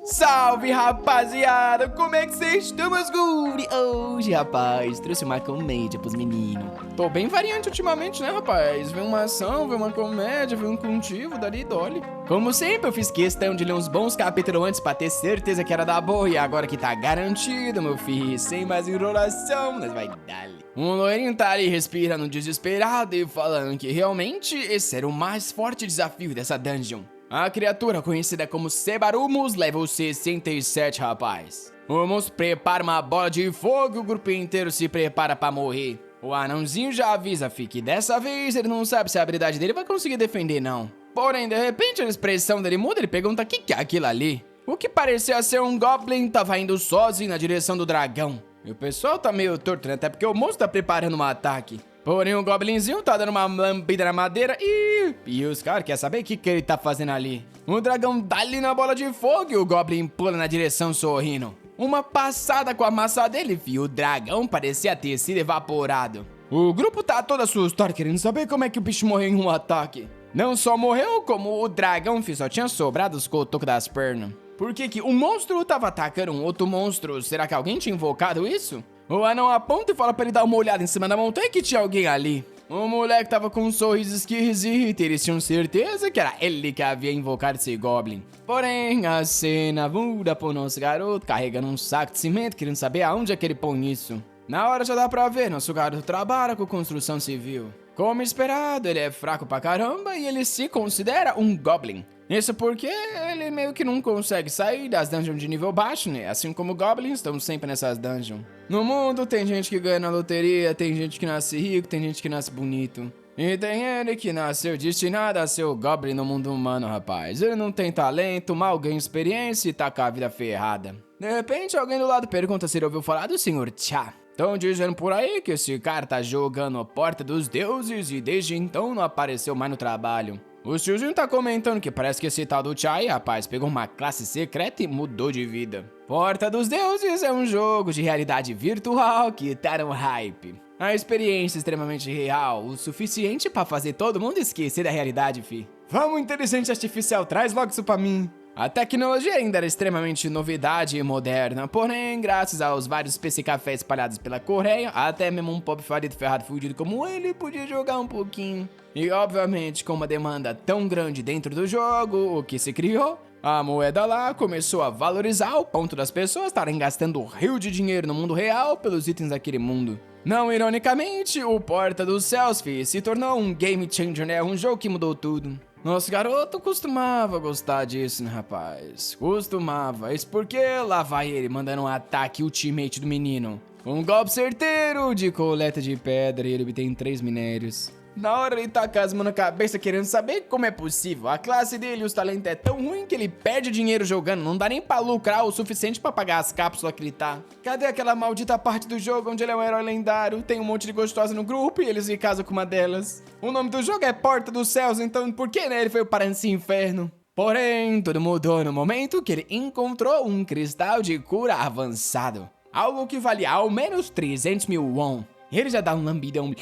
Salve, rapaziada! Como é que vocês estão, meus guri? Hoje, rapaz, trouxe uma comédia pros meninos. Tô bem variante ultimamente, né, rapaz? Vem uma ação, vem uma comédia, vem um contigo, dali e dole. Como sempre, eu fiz questão de ler uns bons capítulos antes pra ter certeza que era da boa. E agora que tá garantido, meu filho, sem mais enrolação, nós vai dar. Um loirinho tá ali respirando desesperado e falando que realmente esse era o mais forte desafio dessa dungeon. A criatura conhecida como Sebarumus, level 67, rapaz. O monstro prepara uma bola de fogo e o grupo inteiro se prepara pra morrer. O anãozinho já avisa, fi, que dessa vez ele não sabe se a habilidade dele vai conseguir defender, não. Porém, de repente, a expressão dele muda e ele pergunta o que é aquilo ali. O que parecia ser um Goblin tava indo sozinho na direção do dragão. E o pessoal tá meio torto, né? Até porque o monstro tá preparando um ataque. Porém, o Goblinzinho tá dando uma lambida na madeira e os caras querem saber o que ele tá fazendo ali. O dragão dá ali na bola de fogo e o Goblin pula na direção sorrindo. Uma passada com a massa dele, fio. O dragão parecia ter sido evaporado. O grupo tá todo assustado, querendo saber como é que o bicho morreu em um ataque. Não só morreu, como o dragão, fio, só tinha sobrado os cotocos das pernas. Por que o monstro tava atacando um outro monstro? Será que alguém tinha invocado isso? O anão aponta e fala pra ele dar uma olhada em cima da montanha que tinha alguém ali. O moleque tava com um sorriso esquisito e eles tinham certeza que era ele que havia invocado esse Goblin. Porém, a cena muda pro nosso garoto carregando um saco de cimento, querendo saber aonde é que ele põe isso. Na hora já dá pra ver, nosso garoto trabalha com construção civil. Como esperado, ele é fraco pra caramba e ele se considera um Goblin. Isso porque ele meio que não consegue sair das dungeons de nível baixo, né? Assim como goblins estão sempre nessas dungeons. No mundo tem gente que ganha na loteria, tem gente que nasce rico, tem gente que nasce bonito. E tem ele que nasceu destinado a ser o Goblin no mundo humano, rapaz. Ele não tem talento, mal ganha experiência e tá com a vida ferrada. De repente alguém do lado pergunta se ele ouviu falar do Sr. Cha. Estão dizendo por aí que esse cara tá jogando a Porta dos Deuses e desde então não apareceu mais no trabalho. O tiozinho tá comentando que parece que esse tal do Chai, rapaz, pegou uma classe secreta e mudou de vida. Porta dos Deuses é um jogo de realidade virtual que tá no hype. A experiência é extremamente real, o suficiente pra fazer todo mundo esquecer da realidade, fi. Vamos, inteligência artificial, traz logo isso pra mim. A tecnologia ainda era extremamente novidade e moderna, porém, graças aos vários PC cafés espalhados pela Coreia, até mesmo um pobre falido ferrado fudido como ele podia jogar um pouquinho. E obviamente, com uma demanda tão grande dentro do jogo, o que se criou? A moeda lá começou a valorizar ao ponto das pessoas estarem gastando um rio de dinheiro no mundo real pelos itens daquele mundo. Não ironicamente, o Porta dos Céus se tornou um game changer, né? Um jogo que mudou tudo. Nosso garoto costumava gostar disso, né, rapaz? Costumava. Isso porque lá vai ele mandando um ataque ultimate do menino. Um golpe certeiro de coleta de pedra e ele obtém 3 minérios. Na hora ele taca as mãos na cabeça querendo saber como é possível. A classe dele e os talentos é tão ruim que ele perde dinheiro jogando. Não dá nem pra lucrar o suficiente pra pagar as cápsulas que ele tá. Cadê aquela maldita parte do jogo onde ele é um herói lendário? Tem um monte de gostosa no grupo e eles se casam com uma delas. O nome do jogo é Porta dos Céus, então por que, né, ele foi parar nesse inferno? Porém, tudo mudou no momento que ele encontrou um cristal de cura avançado. Algo que valia ao menos 300 mil won. Ele já dá um lambidão,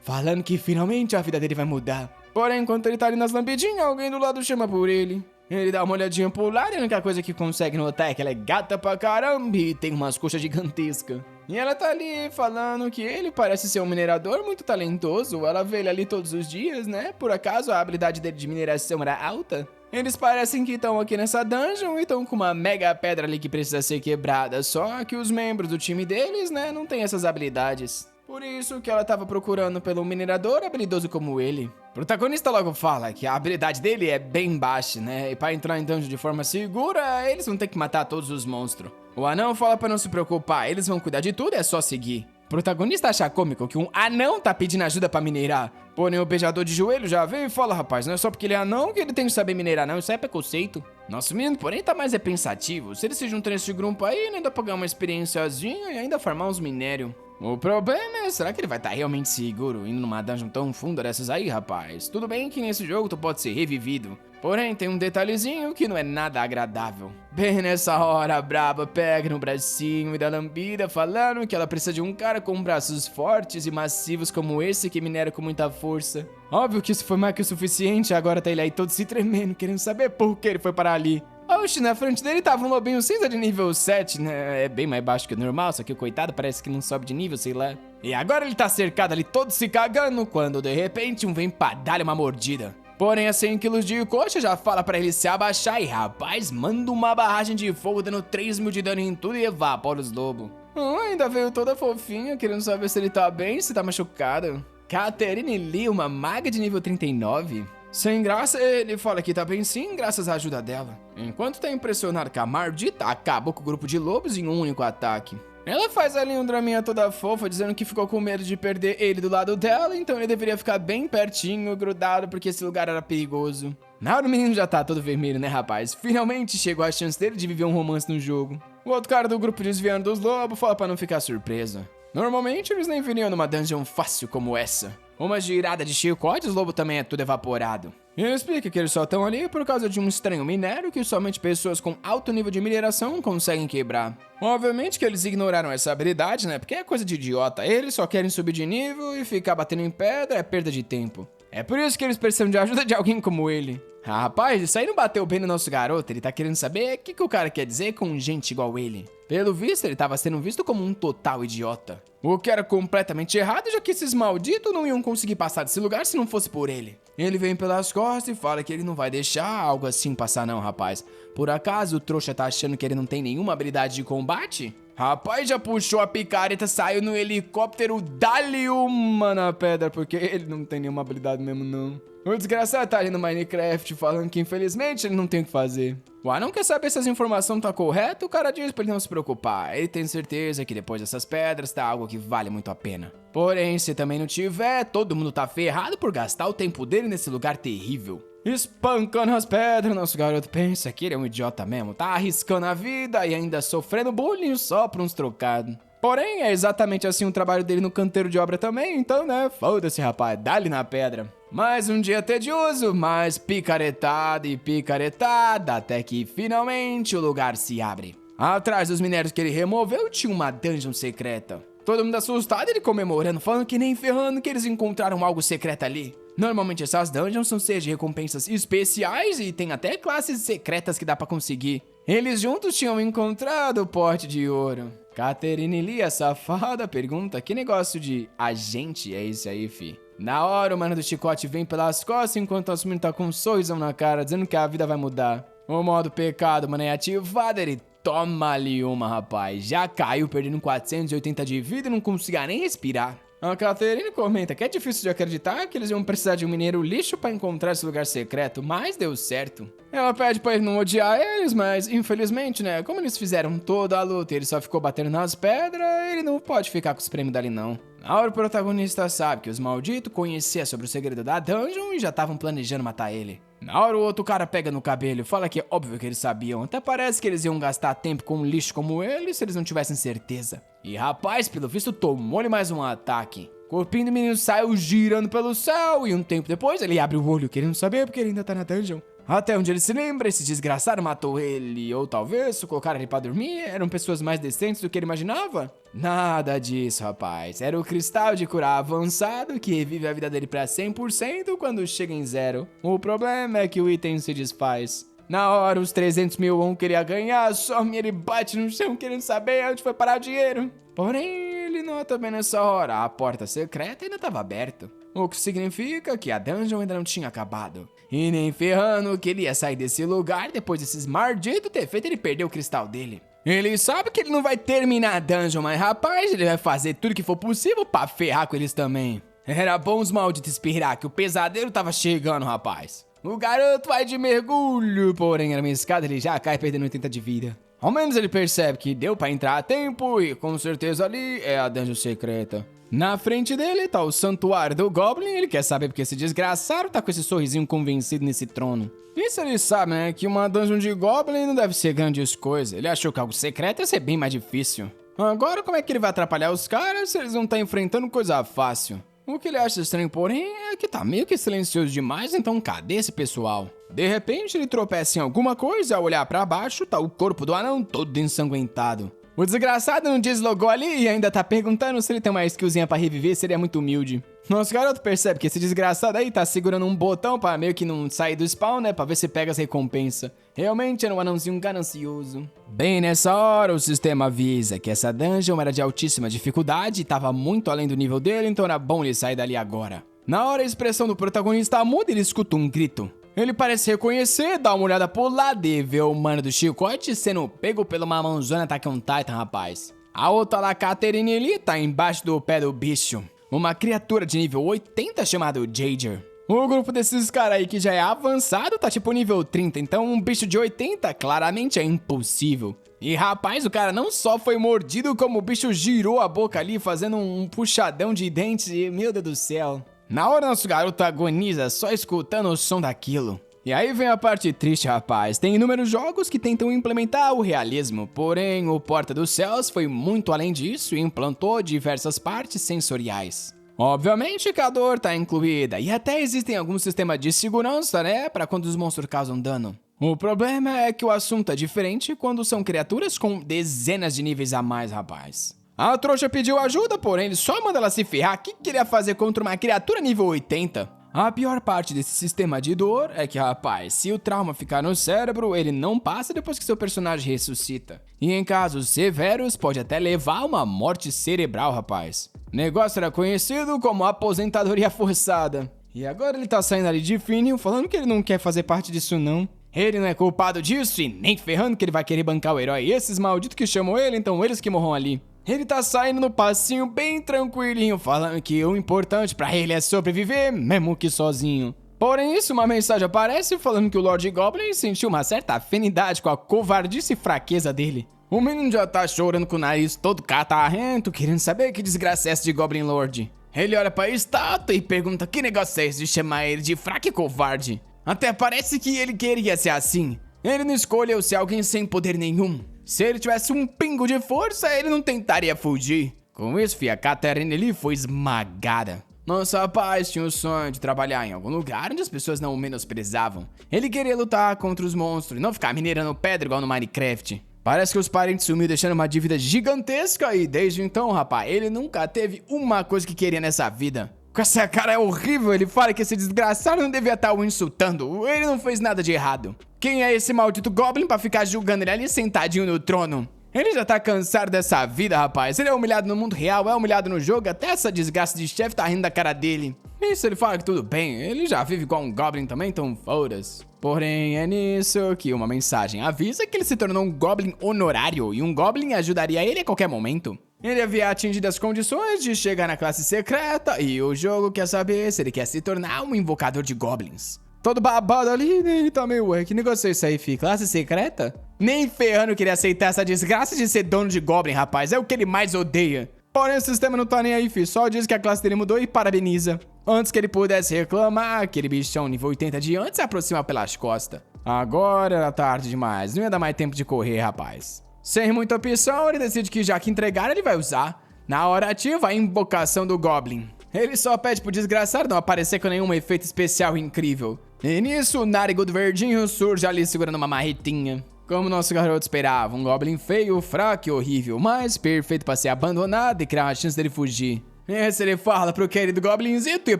falando que finalmente a vida dele vai mudar. Porém, enquanto ele tá ali nas lambidinhas, alguém do lado chama por ele. Ele dá uma olhadinha pro lado e a única coisa que consegue notar é que ela é gata pra caramba e tem umas coxas gigantescas. E ela tá ali falando que ele parece ser um minerador muito talentoso. Ela vê ele ali todos os dias, né? Por acaso a habilidade dele de mineração era alta? Eles parecem que estão aqui nessa dungeon e estão com uma mega pedra ali que precisa ser quebrada. Só que os membros do time deles, né, não tem essas habilidades. Por isso que ela tava procurando pelo minerador habilidoso como ele. O protagonista logo fala que a habilidade dele é bem baixa, né? E pra entrar em dungeon de forma segura, eles vão ter que matar todos os monstros. O anão fala pra não se preocupar, eles vão cuidar de tudo, é só seguir. O protagonista acha cômico que um anão tá pedindo ajuda pra minerar. Porém, o beijador de joelho já veio e fala, rapaz, não é só porque ele é anão que ele tem que saber minerar, não, isso é preconceito. Nosso menino, porém, tá mais pensativo. Se ele se juntar nesse grupo aí, ainda pagar uma experienciazinha e ainda farmar uns minérios. O problema é, será que ele vai estar realmente seguro indo numa dungeon tão funda dessas aí, rapaz? Tudo bem que nesse jogo tu pode ser revivido, porém tem um detalhezinho que não é nada agradável. Bem nessa hora, a braba pega no bracinho e dá lambida, falando que ela precisa de um cara com braços fortes e massivos como esse que minera com muita força. Óbvio que isso foi mais que o suficiente, agora tá ele aí todo se tremendo, querendo saber por que ele foi parar ali. Oxe, na frente dele tava um lobinho cinza de nível 7, né? É bem mais baixo que o normal, só que o coitado parece que não sobe de nível, sei lá. E agora ele tá cercado ali todo se cagando, quando de repente vem pra dar uma mordida. Porém, a 100 kg de coxa já fala pra ele se abaixar e, rapaz, manda uma barragem de fogo dando 3.000 de dano em tudo e evapora os lobos. Ainda veio toda fofinha, querendo saber se ele tá bem, se tá machucado. Catherine Lee, uma maga de nível 39. Sem graça, ele fala que tá bem sim, graças à ajuda dela. Enquanto tá impressionado que a maldita acabou com o grupo de lobos em um único ataque. Ela faz ali um draminha toda fofa, dizendo que ficou com medo de perder ele do lado dela, então ele deveria ficar bem pertinho, grudado, porque esse lugar era perigoso. Na hora o menino já tá todo vermelho, né, rapaz? Finalmente chegou a chance dele de viver um romance no jogo. O outro cara do grupo desviando dos lobos fala pra não ficar surpreso. Normalmente eles nem viriam numa dungeon fácil como essa. Uma girada de chicote, os lobos também é tudo evaporado. E explica que eles só estão ali por causa de um estranho minério que somente pessoas com alto nível de mineração conseguem quebrar. Obviamente que eles ignoraram essa habilidade, né? Porque é coisa de idiota. Eles só querem subir de nível e ficar batendo em pedra é perda de tempo. É por isso que eles precisam de ajuda de alguém como ele. Ah, rapaz, isso aí não bateu bem no nosso garoto. Ele tá querendo saber o que o cara quer dizer com gente igual ele. Pelo visto, ele tava sendo visto como um total idiota. O que era completamente errado, já que esses malditos não iam conseguir passar desse lugar se não fosse por ele. Ele vem pelas costas e fala que ele não vai deixar algo assim passar não, rapaz. Por acaso o trouxa tá achando que ele não tem nenhuma habilidade de combate? Rapaz, já puxou a picareta, saiu no helicóptero, dá-lhe uma na pedra, porque ele não tem nenhuma habilidade mesmo não. O desgraçado tá ali no Minecraft falando que infelizmente ele não tem o que fazer. O anão quer saber se essa informação tá correta, o cara diz pra ele não se preocupar. Ele tem certeza que depois dessas pedras tá algo que vale muito a pena. Porém, se também não tiver, todo mundo tá ferrado por gastar o tempo dele nesse lugar terrível. Espancando as pedras, nosso garoto pensa que ele é um idiota mesmo, tá arriscando a vida e ainda sofrendo bullying só por uns trocados. Porém, é exatamente assim o trabalho dele no canteiro de obra também, então né, foda-se rapaz, dá-lhe na pedra. Mais um dia tedioso, mais picaretada e picaretada, até que finalmente o lugar se abre. Atrás dos minérios que ele removeu tinha uma dungeon secreta. Todo mundo assustado, ele comemorando, falando que nem ferrando que eles encontraram algo secreto ali. Normalmente essas dungeons são cheias de recompensas especiais e tem até classes secretas que dá pra conseguir. Eles juntos tinham encontrado o pote de ouro. Catherine Lee, a safada, pergunta que negócio de agente é esse aí, fi? Na hora o mano do chicote vem pelas costas enquanto o assumindo tá com um sorrisão na cara, dizendo que a vida vai mudar. O modo pecado, mano, é ativado, ele toma ali uma, rapaz. Já caiu, perdendo 480 de vida e não conseguia nem respirar. A Catherine comenta que é difícil de acreditar que eles iam precisar de um mineiro lixo pra encontrar esse lugar secreto, mas deu certo. Ela pede pra ele não odiar eles, mas infelizmente, né, como eles fizeram toda a luta e ele só ficou batendo nas pedras, ele não pode ficar com os prêmios dali não. Na hora o protagonista sabe que os malditos conheciam sobre o segredo da dungeon e já estavam planejando matar ele. Na hora o outro cara pega no cabelo e fala que é óbvio que eles sabiam, até parece que eles iam gastar tempo com um lixo como ele se eles não tivessem certeza. E rapaz, pelo visto tomou-lhe mais um ataque. O corpinho do menino saiu girando pelo céu e um tempo depois ele abre o olho querendo saber porque ele ainda tá na dungeon. Até onde ele se lembra, esse desgraçado matou ele, ou talvez colocaram ele pra dormir, eram pessoas mais decentes do que ele imaginava? Nada disso, rapaz. Era o cristal de curar avançado que revive a vida dele pra 100% quando chega em 0. O problema é que o item se desfaz. Na hora, os 300 mil won que ele ia ganhar, some ele bate no chão querendo saber onde foi parar o dinheiro. Porém, ele nota bem nessa hora, a porta secreta ainda estava aberta. O que significa que a dungeon ainda não tinha acabado. E nem ferrando que ele ia sair desse lugar depois desses malditos ter feito ele perder o cristal dele. Ele sabe que ele não vai terminar a dungeon, mas rapaz, ele vai fazer tudo que for possível pra ferrar com eles também. Era bom os malditos esperar que o pesadelo tava chegando, rapaz. O garoto vai de mergulho, porém era uma escada, ele já cai perdendo 80 de vida. Ao menos ele percebe que deu pra entrar a tempo e com certeza ali é a dungeon secreta. Na frente dele tá o santuário do Goblin, ele quer saber porque esse desgraçado tá com esse sorrisinho convencido nesse trono. Isso ele sabe, né, que uma dungeon de Goblin não deve ser grandes coisas, ele achou que algo secreto ia ser bem mais difícil. Agora como é que ele vai atrapalhar os caras se eles não estão enfrentando coisa fácil? O que ele acha estranho, porém, é que tá meio que silencioso demais, então cadê esse pessoal? De repente ele tropeça em alguma coisa e ao olhar pra baixo tá o corpo do anão todo ensanguentado. O desgraçado não deslogou ali e ainda tá perguntando se ele tem uma skillzinha pra reviver, seria muito humilde. Nosso garoto percebe que esse desgraçado aí tá segurando um botão pra meio que não sair do spawn, né? Pra ver se pega as recompensas. Realmente era um anãozinho ganancioso. Bem nessa hora, o sistema avisa que essa dungeon era de altíssima dificuldade e tava muito além do nível dele, então era bom ele sair dali agora. Na hora a expressão do protagonista muda e ele escuta um grito. Ele parece reconhecer, dá uma olhada pro lado e vê o mano do chicote sendo pego pela uma mãozona Attack on Titan, rapaz. A outra lá, Catherine ali, tá embaixo do pé do bicho. Uma criatura de nível 80 chamado Jager. O grupo desses caras aí que já é avançado tá tipo nível 30, então um bicho de 80 claramente é impossível. E rapaz, o cara não só foi mordido, como o bicho girou a boca ali fazendo um puxadão de dentes e meu Deus do céu. Na hora nosso garoto agoniza só escutando o som daquilo. E aí vem a parte triste, rapaz. Tem inúmeros jogos que tentam implementar o realismo, porém o Porta dos Céus foi muito além disso e implantou diversas partes sensoriais. Obviamente que a dor tá incluída e até existem alguns sistemas de segurança, né, para quando os monstros causam dano. O problema é que o assunto é diferente quando são criaturas com dezenas de níveis a mais, rapaz. A trouxa pediu ajuda, porém ele só manda ela se ferrar. O que queria fazer contra uma criatura nível 80? A pior parte desse sistema de dor é que, rapaz, se o trauma ficar no cérebro, ele não passa depois que seu personagem ressuscita. E em casos severos, pode até levar a uma morte cerebral, rapaz. O negócio era conhecido como aposentadoria forçada. E agora ele tá saindo ali de fininho, falando que ele não quer fazer parte disso não. Ele não é culpado disso e nem ferrando que ele vai querer bancar o herói. Esses malditos que chamam ele, então eles que morram ali. Ele tá saindo no passinho bem tranquilinho, falando que o importante pra ele é sobreviver, mesmo que sozinho. Porém, isso, uma mensagem aparece falando que o Lord Goblin sentiu uma certa afinidade com a covardice e fraqueza dele. O menino já tá chorando com o nariz todo catarrento, querendo saber que desgraça é essa de Goblin Lord. Ele olha pra estátua e pergunta que negócio é esse de chamar ele de fraco e covarde. Até parece que ele queria ser assim. Ele não escolheu ser alguém sem poder nenhum. Se ele tivesse um pingo de força, ele não tentaria fugir. Com isso, a Catherine ali foi esmagada. Nosso rapaz tinha o sonho de trabalhar em algum lugar onde as pessoas não o menosprezavam. Ele queria lutar contra os monstros e não ficar minerando pedra igual no Minecraft. Parece que os parentes sumiu deixando uma dívida gigantesca e desde então, rapaz, ele nunca teve uma coisa que queria nessa vida. Com essa cara é horrível, ele fala que esse desgraçado não devia estar o insultando, ele não fez nada de errado. Quem é esse maldito Goblin pra ficar julgando ele ali sentadinho no trono? Ele já tá cansado dessa vida, rapaz. Ele é humilhado no mundo real, é humilhado no jogo, até essa desgraça de chefe tá rindo da cara dele. Isso ele fala que tudo bem, ele já vive igual um Goblin também, então foda-se. Porém, é nisso que uma mensagem avisa que ele se tornou um Goblin honorário e um Goblin ajudaria ele a qualquer momento. Ele havia atingido as condições de chegar na classe secreta e o jogo quer saber se ele quer se tornar um invocador de Goblins. Todo babado ali, né? Ele tá meio, ué, que negócio é isso aí, fi? Classe secreta? Nem ferrando queria aceitar essa desgraça de ser dono de Goblin, rapaz. É o que ele mais odeia. Porém, o sistema não tá nem aí, fi. Só diz que a classe dele mudou e parabeniza. Antes que ele pudesse reclamar, aquele bichão nível 80 de antes se aproxima pelas costas. Agora era tarde demais. Não ia dar mais tempo de correr, rapaz. Sem muita opção, ele decide que já que entregar, ele vai usar. Na hora ativa, a invocação do Goblin. Ele só pede pro desgraçado não aparecer com nenhum efeito especial incrível. E nisso, o narigudo verdinho surge ali segurando uma marretinha. Como nosso garoto esperava, um Goblin feio, fraco e horrível, mas perfeito pra ser abandonado e criar uma chance dele fugir. Esse ele fala pro querido Goblinzito ir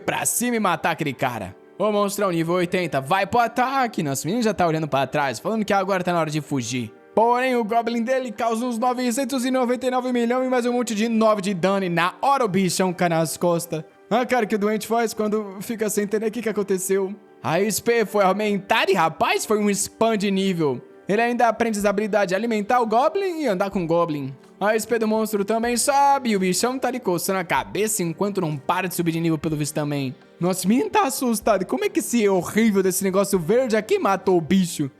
pra cima e matar aquele cara. O monstrão nível 80 vai pro ataque, nosso menino já tá olhando pra trás, falando que agora tá na hora de fugir. Porém, o Goblin dele causa uns 999 milhões e mais um monte de 9 de dano e na hora o bichão cai nas costas. A cara que o doente faz quando fica sem entender o que aconteceu. A XP foi aumentada e, rapaz, foi um spam de nível. Ele ainda aprende as habilidades de alimentar o Goblin e andar com o Goblin. A XP do monstro também sobe e o bichão tá ali coçando a cabeça enquanto não para de subir de nível pelo visto também. Nossa, o menino tá assustado. Como é que esse horrível desse negócio verde aqui matou o bicho?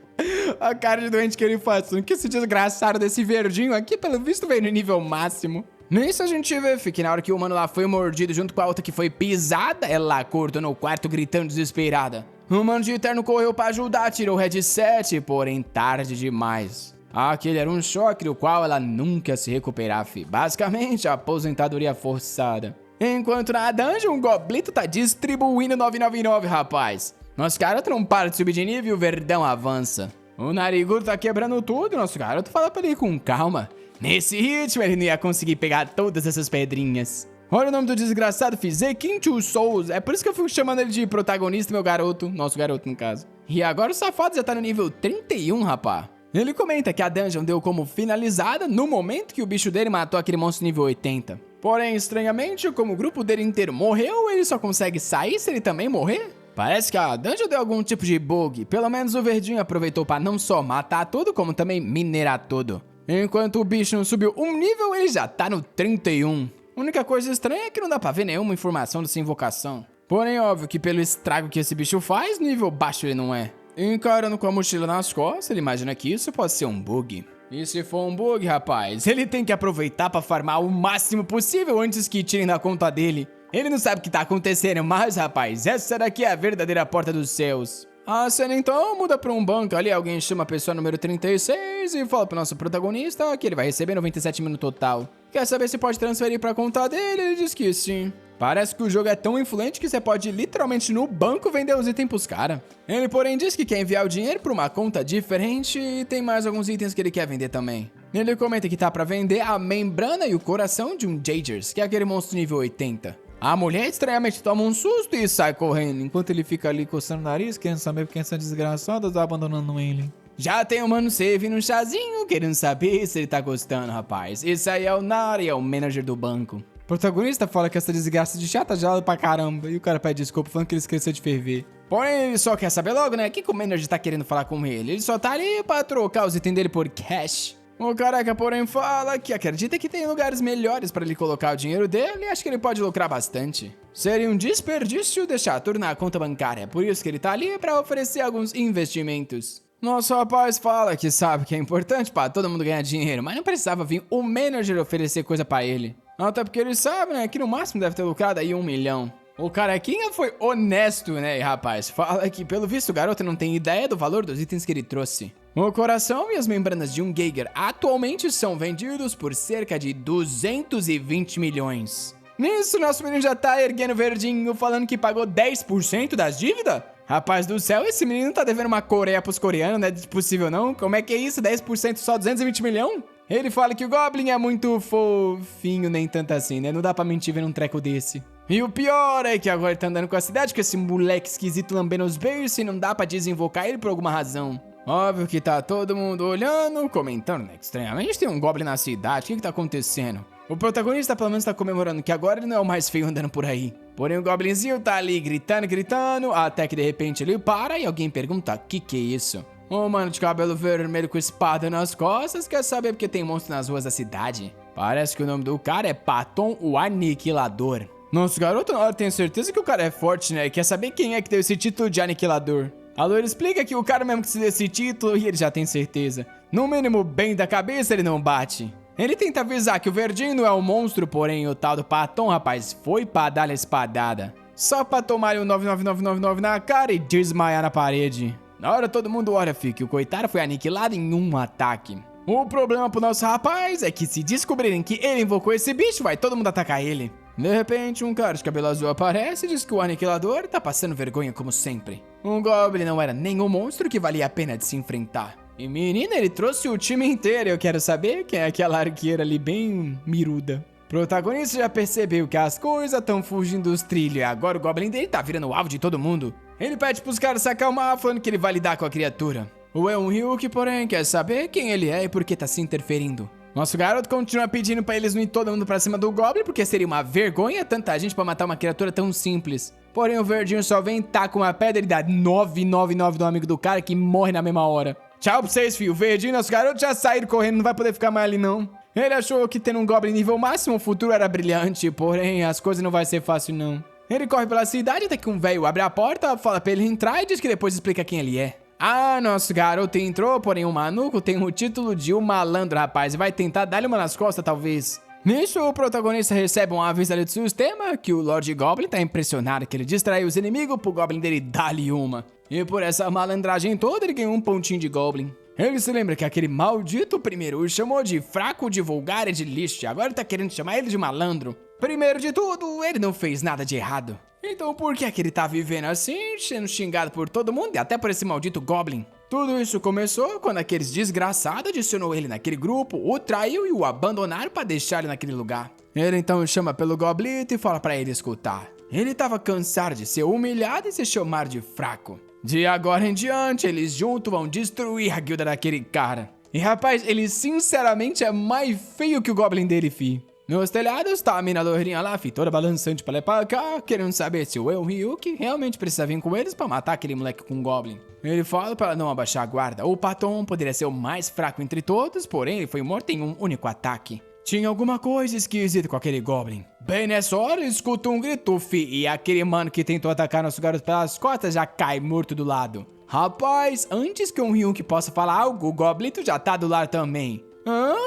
A cara de doente que ele faz, que esse desgraçado desse verdinho aqui, pelo visto, veio no nível máximo. Nisso a gente vê, que na hora que o mano lá foi mordido junto com a outra que foi pisada, ela acordou no quarto gritando desesperada. O mano de terno correu pra ajudar, tirou o headset, porém tarde demais. Aquele era um choque do qual ela nunca ia se recuperar, fi. Basicamente, a aposentadoria forçada. Enquanto na dungeon, o Goblito tá distribuindo 999, rapaz. Nosso garoto não para de subir de nível e o verdão avança. O narigudo tá quebrando tudo e nosso garoto fala pra ele ir com calma. Nesse ritmo, ele não ia conseguir pegar todas essas pedrinhas. Olha o nome do desgraçado, Fizê Quinto Souls. É por isso que eu fico chamando ele de protagonista, meu garoto. Nosso garoto, no caso. E agora o safado já tá no nível 31, rapá. Ele comenta que a dungeon deu como finalizada no momento que o bicho dele matou aquele monstro nível 80. Porém, estranhamente, como o grupo dele inteiro morreu, ele só consegue sair se ele também morrer? Parece que a dungeon deu algum tipo de bug. Pelo menos o verdinho aproveitou pra não só matar tudo, como também minerar tudo. Enquanto o bicho não subiu um nível, ele já tá no 31. A única coisa estranha é que não dá pra ver nenhuma informação dessa invocação. Porém, óbvio que pelo estrago que esse bicho faz, nível baixo ele não é. Encarando com a mochila nas costas, ele imagina que isso pode ser um bug. E se for um bug, rapaz, ele tem que aproveitar pra farmar o máximo possível antes que tirem da conta dele. Ele não sabe o que tá acontecendo, mas, rapaz, essa daqui é a verdadeira porta dos céus. A cena então muda pra um banco ali, alguém chama a pessoa número 36 e fala pro nosso protagonista que ele vai receber 97 mil no total. Quer saber se pode transferir pra conta dele? Ele diz que sim. Parece que o jogo é tão influente que você pode literalmente no banco vender os itens pros caras. Ele porém diz que quer enviar o dinheiro pra uma conta diferente e tem mais alguns itens que ele quer vender também. Ele comenta que tá pra vender a membrana e o coração de um Jagers, que é aquele monstro nível 80. A mulher estranhamente toma um susto e sai correndo, enquanto ele fica ali coçando o nariz, querendo saber quem essa desgraçada tá abandonando ele. Já tem o mano servindo um chazinho, querendo saber se ele tá gostando, rapaz. Esse aí é o Nari, é o manager do banco. O protagonista fala que essa desgraça de chá tá gelada pra caramba, e o cara pede desculpa falando que ele esqueceu de ferver. Porém, ele só quer saber logo, né, o que o manager tá querendo falar com ele. Ele só tá ali pra trocar os itens dele por cash. O careca, porém, fala que acredita que tem lugares melhores pra ele colocar o dinheiro dele e acha que ele pode lucrar bastante. Seria um desperdício deixar tudo na conta bancária, por isso que ele tá ali pra oferecer alguns investimentos. Nosso rapaz fala que sabe que é importante pra todo mundo ganhar dinheiro, mas não precisava vir o manager oferecer coisa pra ele. Até porque ele sabe, né, que no máximo deve ter lucrado aí 1 milhão. O carequinha foi honesto, né, rapaz? Fala que, pelo visto, o garoto não tem ideia do valor dos itens que ele trouxe. O coração e as membranas de um Geiger atualmente são vendidos por cerca de 220 milhões. Nisso, nosso menino já tá erguendo o verdinho, falando que pagou 10% das dívidas? Rapaz do céu, esse menino tá devendo uma Coreia pros coreanos, não é possível não? Como é que é isso? 10% só 220 milhões? Ele fala que o Goblin é muito fofinho, nem tanto assim, né? Não dá pra mentir vendo um treco desse. E o pior é que agora ele tá andando com a cidade com esse moleque esquisito lambendo os beiços e não dá pra desinvocar ele por alguma razão. Óbvio que tá todo mundo olhando, comentando, né? Estranhamente tem um Goblin na cidade, o que tá acontecendo? O protagonista pelo menos tá comemorando que agora ele não é o mais feio andando por aí. Porém o Goblinzinho tá ali gritando, até que de repente ele para e alguém pergunta, que é isso? Um mano de cabelo vermelho com espada nas costas quer saber porque tem monstro nas ruas da cidade. Parece que o nome do cara é Paton o Aniquilador. Nosso garoto na hora tem certeza que o cara é forte, né? E quer saber quem é que deu esse título de Aniquilador. A Loira explica que o cara mesmo que se deu esse título e ele já tem certeza. No mínimo, bem da cabeça ele não bate. Ele tenta avisar que o verdinho não é um monstro, porém o tal do Paton, rapaz, foi pra dar a espadada. Só pra tomar um 99999 na cara e desmaiar na parede. Na hora todo mundo olha, que o coitado foi aniquilado em um ataque. O problema pro nosso rapaz é que se descobrirem que ele invocou esse bicho, vai todo mundo atacar ele. De repente, um cara de cabelo azul aparece e diz que o aniquilador tá passando vergonha como sempre. Um Goblin não era nenhum monstro que valia a pena de se enfrentar. E menina, ele trouxe o time inteiro, eu quero saber quem é aquela arqueira ali bem miruda. O protagonista já percebeu que as coisas estão fugindo dos trilhos e agora o Goblin dele tá virando o alvo de todo mundo. Ele pede pros caras se acalmar, falando que ele vai lidar com a criatura. O Eun-Hyuk, porém, quer saber quem ele é e por que tá se interferindo. Nosso garoto continua pedindo pra eles não ir todo mundo pra cima do Goblin, porque seria uma vergonha tanta gente pra matar uma criatura tão simples. Porém, o verdinho só vem, taca uma pedra e dá 999 do amigo do cara que morre na mesma hora. Tchau pra vocês, filho. O verdinho e nosso garoto já saíram correndo, não vai poder ficar mais ali, não. Ele achou que tendo um Goblin nível máximo, o futuro era brilhante, porém, as coisas não vai ser fácil, não. Ele corre pela cidade até que um velho abre a porta, fala pra ele entrar e diz que depois explica quem ele é. Ah, nosso garoto entrou, porém o manuco tem o título de um malandro, rapaz, e vai tentar dar-lhe uma nas costas, talvez. Nisso, o protagonista recebe um aviso ali do sistema que o Lord Goblin tá impressionado que ele distraiu os inimigos pro Goblin dele dar-lhe uma. E por essa malandragem toda, ele ganhou um pontinho de Goblin. Ele se lembra que aquele maldito primeiro o chamou de fraco, de vulgar e de lixo, e agora tá querendo chamar ele de malandro. Primeiro de tudo, ele não fez nada de errado. Então por que é que ele tá vivendo assim, sendo xingado por todo mundo e até por esse maldito Goblin? Tudo isso começou quando aqueles desgraçados adicionou ele naquele grupo, o traiu e o abandonaram pra deixar ele naquele lugar. Ele então chama pelo Goblito e fala pra ele escutar. Ele tava cansado de ser humilhado e se chamar de fraco. De agora em diante, eles juntos vão destruir a guilda daquele cara. E rapaz, ele sinceramente é mais feio que o Goblin dele, fi. Nos telhados tá a mina loirinha lá, fi, toda balançante pra lá e pra cá, querendo saber se o Ryuki realmente precisa vir com eles pra matar aquele moleque com o Goblin. Ele fala pra ela não abaixar a guarda. O Paton poderia ser o mais fraco entre todos, porém ele foi morto em um único ataque. Tinha alguma coisa esquisita com aquele Goblin. Bem nessa hora, ele escuta um grito, fi, e aquele mano que tentou atacar nosso garoto pelas costas já cai morto do lado. Rapaz, antes que um Ryuki possa falar algo, o Goblito já tá do lado também.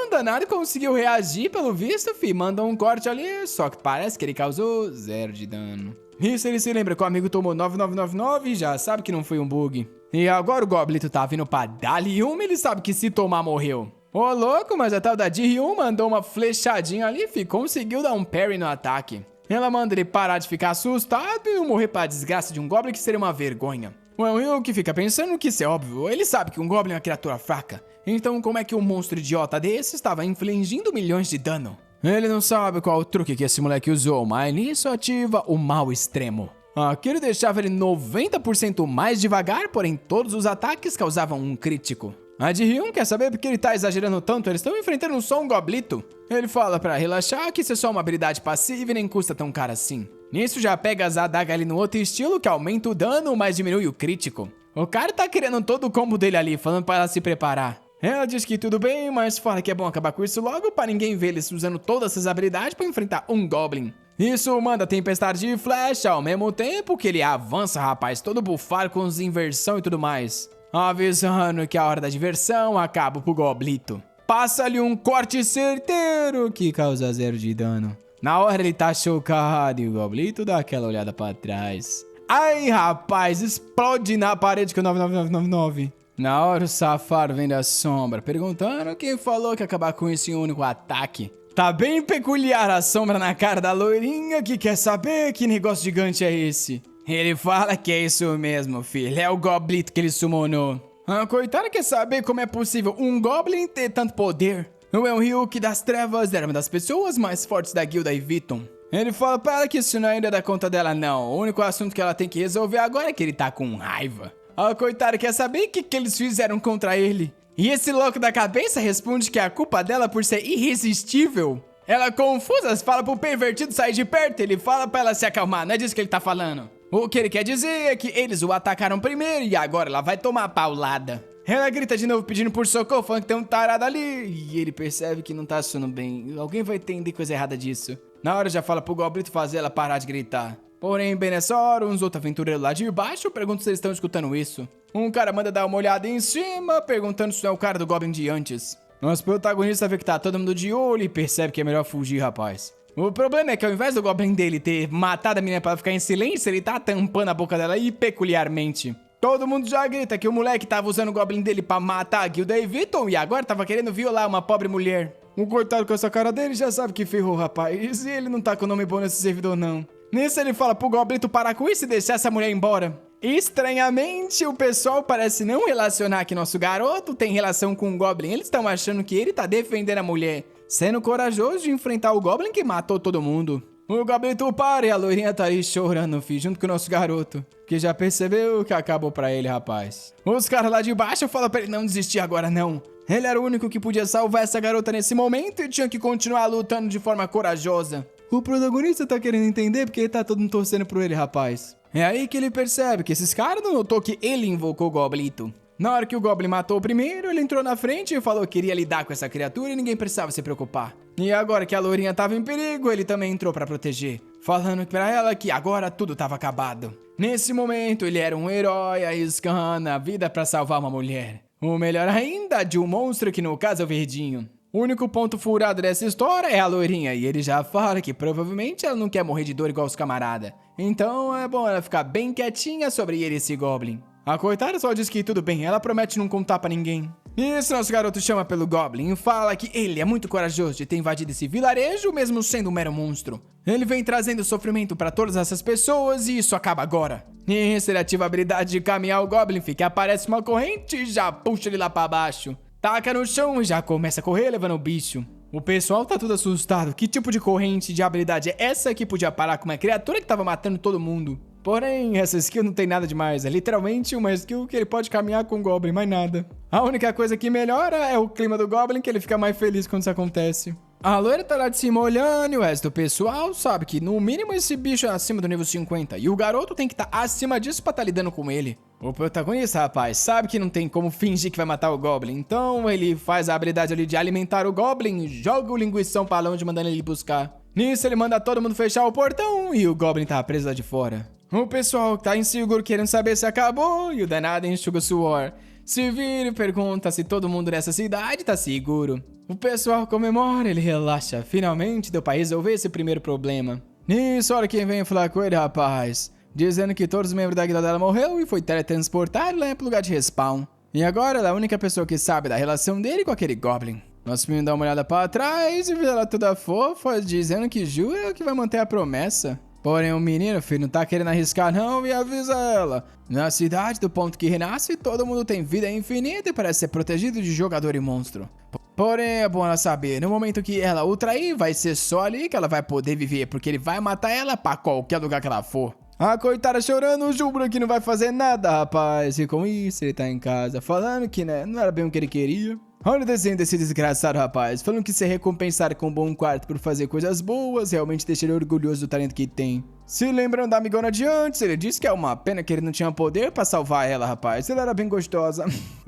Danado conseguiu reagir pelo visto, fi, mandou um corte ali, só que parece que ele causou 0 de dano. Isso ele se lembra que o amigo tomou 9999 e já sabe que não foi um bug. E agora o Goblito tá vindo pra dar-lhe uma, ele sabe que se tomar morreu. Ô louco, mas a tal da Ji-Hyun mandou uma flechadinha ali, fi, conseguiu dar um parry no ataque. Ela manda ele parar de ficar assustado e não morrer pra desgraça de um Goblin que seria uma vergonha. O Ryuki fica pensando que isso é óbvio, ele sabe que um Goblin é uma criatura fraca. Então como é que um monstro idiota desse estava infligindo milhões de dano? Ele não sabe qual o truque que esse moleque usou, mas nisso ativa o mal extremo. Aquilo deixava ele 90% mais devagar, porém todos os ataques causavam um crítico. A Ji-Hyun quer saber porque ele tá exagerando tanto, eles estão enfrentando só um Goblito. Ele fala pra relaxar que isso é só uma habilidade passiva e nem custa tão caro assim. Nisso já pega as adagas ali no outro estilo que aumenta o dano, mas diminui o crítico. O cara tá querendo todo o combo dele ali, falando pra ela se preparar. Ela diz que tudo bem, mas fala que é bom acabar com isso logo pra ninguém ver eles usando todas essas habilidades pra enfrentar um Goblin. Isso manda tempestade de flecha ao mesmo tempo que ele avança, rapaz, todo bufado com os inversão e tudo mais. Avisando que a hora da diversão acaba pro Goblito. Passa-lhe um corte certeiro que causa 0 de dano. Na hora ele tá chocado e o Goblito dá aquela olhada pra trás. Ai, rapaz, explode na parede com o 99999. Na hora o safado vem da sombra, perguntando quem falou que ia acabar com isso em um único ataque. Tá bem peculiar a sombra na cara da loirinha que quer saber que negócio gigante é esse. Ele fala que é isso mesmo, filho, é o Goblito que ele summonou. A coitada quer saber como é possível um Goblin ter tanto poder. O Ryuki das Trevas era uma das pessoas mais fortes da guilda Eviton. Ele fala pra ela que isso não ainda dá conta dela não, o único assunto que ela tem que resolver agora é que ele tá com raiva. A coitada quer saber o que eles fizeram contra ele. E esse louco da cabeça responde que é a culpa dela por ser irresistível. Ela confusa fala pro pervertido sair de perto, ele fala pra ela se acalmar, não é disso que ele tá falando. O que ele quer dizer é que eles o atacaram primeiro e agora ela vai tomar a paulada. Ela grita de novo pedindo por socorro, falando que tem um tarado ali. E ele percebe que não tá soando bem. Alguém vai entender coisa errada disso. Na hora já fala pro Goblito fazer ela parar de gritar. Porém, bem nessa hora, uns outros aventureiros lá de baixo perguntam se eles estão escutando isso. Um cara manda dar uma olhada em cima, perguntando se não é o cara do Goblin de antes. Nosso protagonista vê que tá todo mundo de olho e percebe que é melhor fugir, rapaz. O problema é que ao invés do Goblin dele ter matado a menina pra ela ficar em silêncio, ele tá tampando a boca dela e peculiarmente. Todo mundo já grita que o moleque tava usando o Goblin dele pra matar a guilda Eviton e agora tava querendo violar uma pobre mulher. O coitado com essa cara dele já sabe que ferrou, rapaz, e ele não tá com nome bom nesse servidor não. Nisso ele fala pro Goblito parar com isso e deixar essa mulher embora. Estranhamente, o pessoal parece não relacionar que nosso garoto tem relação com o Goblin. Eles estão achando que ele tá defendendo a mulher, sendo corajoso de enfrentar o Goblin que matou todo mundo. O Goblito para e a loirinha tá aí chorando, filho, junto com o nosso garoto, que já percebeu que acabou pra ele, rapaz. Os caras lá de baixo falam pra ele não desistir agora não. Ele era o único que podia salvar essa garota nesse momento e tinha que continuar lutando de forma corajosa. O protagonista tá querendo entender porque tá todo mundo torcendo por ele, rapaz. É aí que ele percebe que esses caras não notou que ele invocou o Goblito. Na hora que o Goblin matou o primeiro, ele entrou na frente e falou que queria lidar com essa criatura e ninguém precisava se preocupar. E agora que a lourinha tava em perigo, ele também entrou pra proteger, falando pra ela que agora tudo tava acabado. Nesse momento, ele era um herói arriscando a vida pra salvar uma mulher. O melhor ainda, de um monstro que no caso é o Verdinho. O único ponto furado dessa história é a loirinha, e ele já fala que provavelmente ela não quer morrer de dor igual os camarada. Então é bom ela ficar bem quietinha sobre ele e esse Goblin. A coitada só diz que tudo bem, ela promete não contar pra ninguém. Isso, nosso garoto chama pelo Goblin e fala que ele é muito corajoso de ter invadido esse vilarejo mesmo sendo um mero monstro. Ele vem trazendo sofrimento pra todas essas pessoas e isso acaba agora. Isso, ele ativa a habilidade de caminhar o Goblin, que aparece uma corrente e já puxa ele lá pra baixo. Taca no chão e já começa a correr levando o bicho. O pessoal tá tudo assustado. Que tipo de corrente de habilidade é essa que podia parar com uma criatura que tava matando todo mundo? Porém, essa skill não tem nada demais. É literalmente uma skill que ele pode caminhar com o Goblin, mais nada. A única coisa que melhora é o clima do Goblin, que ele fica mais feliz quando isso acontece. A loira tá lá de cima olhando e o resto do pessoal sabe que no mínimo esse bicho é acima do nível 50. E o garoto tem que estar acima disso pra tá lidando com ele. O protagonista, rapaz, sabe que não tem como fingir que vai matar o Goblin. Então ele faz a habilidade ali de alimentar o Goblin e joga o linguição pra longe, mandando ele buscar. Nisso ele manda todo mundo fechar o portão e o Goblin tá preso lá de fora. O pessoal tá inseguro querendo saber se acabou e o danado enxuga o suor. Se vira e pergunta se todo mundo nessa cidade tá seguro. O pessoal comemora, ele relaxa. Finalmente deu pra resolver esse primeiro problema. Nisso, olha quem vem falar com ele, rapaz. Dizendo que todos os membros da guilda dela morreu e foi teletransportado lá pro lugar de respawn. E agora ela é a única pessoa que sabe da relação dele com aquele Goblin. Nosso menino dá uma olhada pra trás e vê ela toda fofa, dizendo que jura que vai manter a promessa. Porém, o menino, filho, não tá querendo arriscar não e avisa ela. Na cidade, do ponto que renasce, todo mundo tem vida infinita e parece ser protegido de jogador e monstro. Porém, é bom ela saber, no momento que ela o trair, vai ser só ali que ela vai poder viver, porque ele vai matar ela pra qualquer lugar que ela for. A coitada chorando, jubra que não vai fazer nada, rapaz. E com isso, ele tá em casa, falando que, né, não era bem o que ele queria. Olha o desenho desse desgraçado, rapaz. Falando que ser recompensado com um bom quarto por fazer coisas boas realmente deixa ele orgulhoso do talento que tem. Se lembram da amigona de antes, ele disse que é uma pena que ele não tinha poder pra salvar ela, rapaz. Ela era bem gostosa.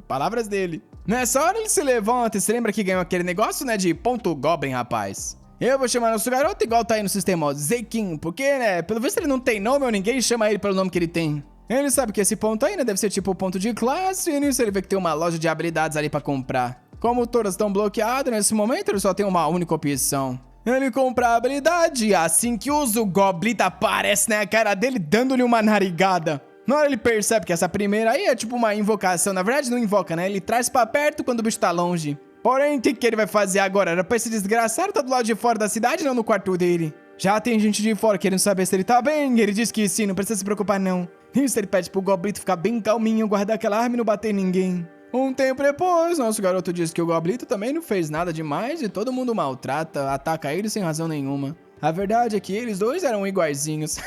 Palavras dele. Nessa hora ele se levanta e se lembra que ganhou aquele negócio, né, de ponto Goblin, rapaz. Eu vou chamar nosso garoto igual tá aí no sistema, ó, Zequinho, porque, né, pelo visto ele não tem nome ou ninguém chama ele pelo nome que ele tem. Ele sabe que esse ponto aí, né, deve ser tipo o ponto de classe e nisso ele vê que tem uma loja de habilidades ali pra comprar. Como todas estão bloqueadas nesse momento, ele só tem uma única opção. Ele compra a habilidade e assim que usa o Goblin aparece na cara dele dando-lhe uma narigada. Na hora ele percebe que essa primeira aí é tipo uma invocação, na verdade não invoca, né, ele traz pra perto quando o bicho tá longe. Porém, o que ele vai fazer agora? Era pra esse desgraçado tá do lado de fora da cidade, não no quarto dele. Já tem gente de fora querendo saber se ele tá bem, ele diz que sim, não precisa se preocupar não. Isso ele pede pro Goblito ficar bem calminho, guardar aquela arma e não bater em ninguém. Um tempo depois, nosso garoto diz que o Goblito também não fez nada demais e todo mundo maltrata, ataca ele sem razão nenhuma. A verdade é que eles dois eram iguaizinhos.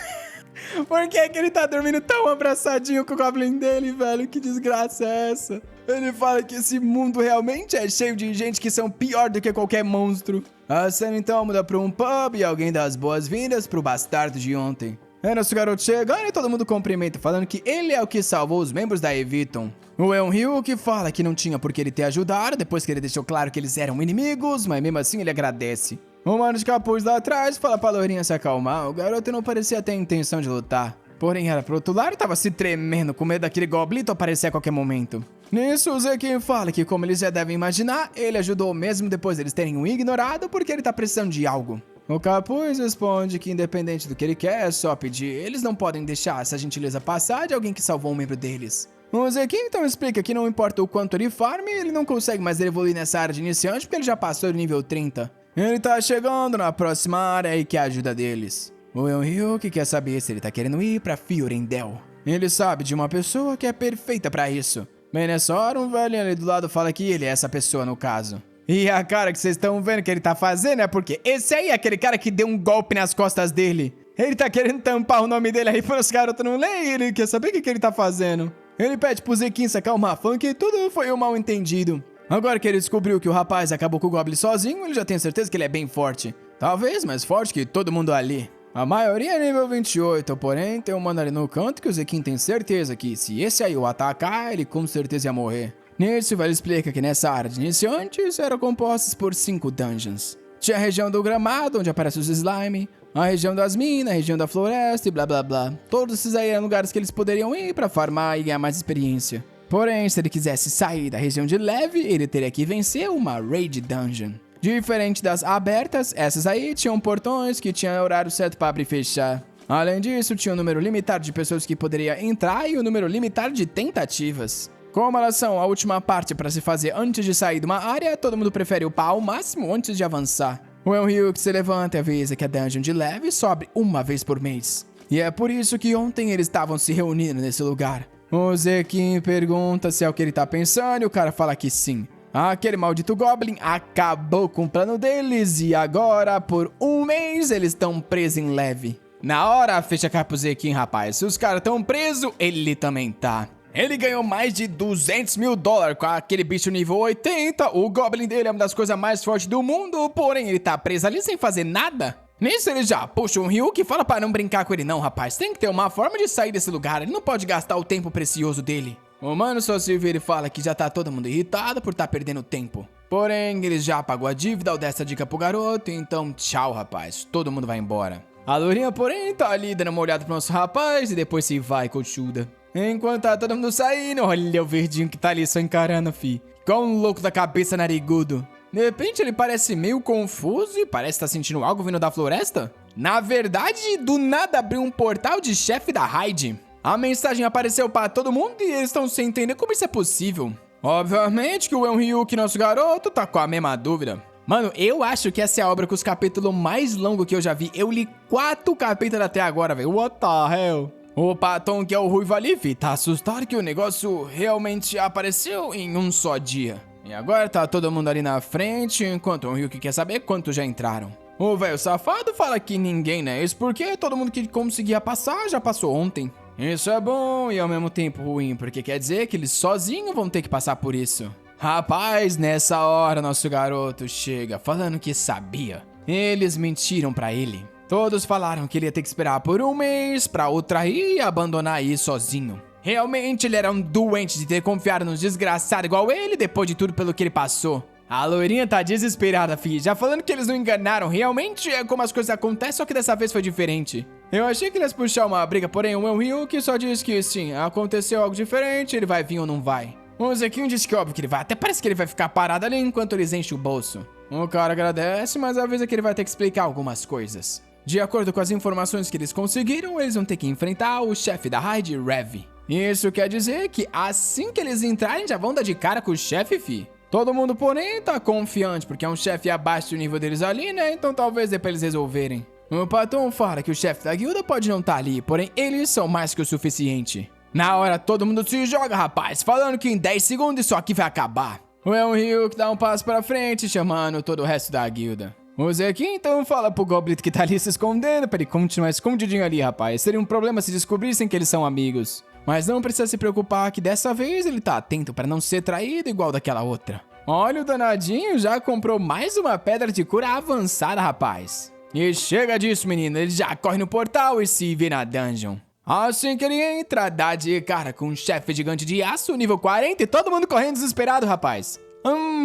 Por que ele tá dormindo tão abraçadinho com o Goblin dele, velho? Que desgraça é essa? Ele fala que esse mundo realmente é cheio de gente que são pior do que qualquer monstro. A cena então muda pra um pub e alguém dá as boas-vindas pro bastardo de ontem. É nosso garoto chegando e todo mundo cumprimenta, falando que ele é o que salvou os membros da Eviton. O Eunryu que fala que não tinha por que ele ter ajudado, depois que ele deixou claro que eles eram inimigos, mas mesmo assim ele agradece. O mano de capuz lá atrás fala pra loirinha se acalmar, o garoto não parecia ter intenção de lutar. Porém, ela pro outro lado tava se tremendo, com medo daquele Goblito aparecer a qualquer momento. Nisso, o Zequinho fala que, como eles já devem imaginar, ele ajudou mesmo depois deles terem o ignorado porque ele tá precisando de algo. O capuz responde que, independente do que ele quer, é só pedir. Eles não podem deixar essa gentileza passar de alguém que salvou um membro deles. O Zequinho então explica que não importa o quanto ele farme, ele não consegue mais evoluir nessa área de iniciante porque ele já passou do nível 30. Ele tá chegando na próxima área e quer a ajuda deles. O Eunryu que quer saber se ele tá querendo ir pra Fiorendel. Ele sabe de uma pessoa que é perfeita pra isso. Bem nessa hora, um velhinho ali do lado fala que ele é essa pessoa no caso. E a cara que vocês estão vendo que ele tá fazendo é porque esse aí é aquele cara que deu um golpe nas costas dele. Ele tá querendo tampar o nome dele aí para os garotos não lerem, ele quer saber o que ele tá fazendo. Ele pede pro Zequinho se acalmar, falando que tudo foi um mal entendido. Agora que ele descobriu que o rapaz acabou com o Goblin sozinho, ele já tem certeza que ele é bem forte. Talvez mais forte que todo mundo ali. A maioria é nível 28, porém tem um mano ali no canto que o Zequinho tem certeza que se esse aí o atacar, ele com certeza ia morrer. Nisso, o velho explica que nessa área de iniciantes eram compostas por 5 dungeons. Tinha a região do gramado, onde aparecem os slime, a região das minas, a região da floresta e blá blá blá. Todos esses aí eram lugares que eles poderiam ir pra farmar e ganhar mais experiência. Porém, se ele quisesse sair da região de leve, ele teria que vencer uma Raid Dungeon. Diferente das abertas, essas aí tinham portões que tinham horário certo para abrir e fechar. Além disso, tinha um número limitado de pessoas que poderia entrar e um número limitado de tentativas. Como elas são a última parte para se fazer antes de sair de uma área, todo mundo prefere upar ao máximo antes de avançar. O Elryuk se levanta e avisa que a dungeon de leve sobe uma vez por mês. E é por isso que ontem eles estavam se reunindo nesse lugar. O Zekin pergunta se é o que ele tá pensando e o cara fala que sim. Aquele maldito Goblin acabou com o plano deles e agora, por um mês, eles estão presos em leve. Na hora, fecha a cara pro Zekin, rapaz. Se os caras estão presos, ele também tá. Ele ganhou mais de 200 mil dólares com aquele bicho nível 80. O Goblin dele é uma das coisas mais fortes do mundo, porém ele tá preso ali sem fazer nada. Nisso ele já puxa um Ryuk e fala pra não brincar com ele não, rapaz. Tem que ter uma forma de sair desse lugar, ele não pode gastar o tempo precioso dele. O mano só se vira e fala que já tá todo mundo irritado por tá perdendo tempo. Porém, ele já pagou a dívida ao dar essa dica pro garoto, então tchau, rapaz. Todo mundo vai embora. A lourinha, porém, tá ali dando uma olhada pro nosso rapaz e depois se vai, cochuda. Enquanto tá todo mundo saindo, olha o verdinho que tá ali só encarando, fi. Igual um louco da cabeça narigudo. De repente ele parece meio confuso e parece estar sentindo algo vindo da floresta. Na verdade, do nada abriu um portal de chefe da raid. A mensagem apareceu para todo mundo e eles estão sem entender como isso é possível. Obviamente que o Elryuk, nosso garoto, tá com a mesma dúvida. Mano, eu acho que essa é a obra com os capítulos mais longos que eu já vi. Eu li 4 capítulos até agora, velho. What the hell? O Paton, que é o ruivo ali, tá assustado que o negócio realmente apareceu em um só dia. E agora tá todo mundo ali na frente, enquanto o Ryuk quer saber quantos já entraram. O velho safado fala que ninguém, né? Isso porque todo mundo que conseguia passar já passou ontem. Isso é bom e ao mesmo tempo ruim, porque quer dizer que eles sozinhos vão ter que passar por isso. Rapaz, nessa hora nosso garoto chega falando que sabia. Eles mentiram pra ele. Todos falaram que ele ia ter que esperar por um mês pra outra ir e abandonar aí sozinho. Realmente ele era um doente de ter confiado nos desgraçados igual ele depois de tudo pelo que ele passou. A loirinha tá desesperada, fi, já falando que eles não enganaram. Realmente é como as coisas acontecem, só que dessa vez foi diferente. Eu achei que eles iam puxar uma briga, porém o Elryuk só disse que sim, aconteceu algo diferente, ele vai vir ou não vai. O Zequinho disse que óbvio que ele vai, até parece que ele vai ficar parado ali enquanto eles enchem o bolso. O cara agradece, mas avisa que ele vai ter que explicar algumas coisas. De acordo com as informações que eles conseguiram, eles vão ter que enfrentar o chefe da raid, Rev. Isso quer dizer que assim que eles entrarem já vão dar de cara com o chefe, fi. Todo mundo, porém, tá confiante, porque é um chefe abaixo do nível deles ali, né? Então talvez dê pra eles resolverem. O Paton fala que o chefe da guilda pode não tá ali, porém eles são mais que o suficiente. Na hora todo mundo se joga, rapaz, falando que em 10 segundos isso aqui vai acabar. O Elryuk dá um passo pra frente, chamando todo o resto da guilda. O Zekin então fala pro Goblin que tá ali se escondendo pra ele continuar escondidinho ali, rapaz. Seria um problema se descobrissem que eles são amigos. Mas não precisa se preocupar que dessa vez ele tá atento pra não ser traído igual daquela outra. Olha, o danadinho já comprou mais uma pedra de cura avançada, rapaz. E chega disso, menino, ele já corre no portal e se vê na dungeon. Assim que ele entra, dá de cara com um chefe gigante de aço, nível 40 e todo mundo correndo desesperado, rapaz.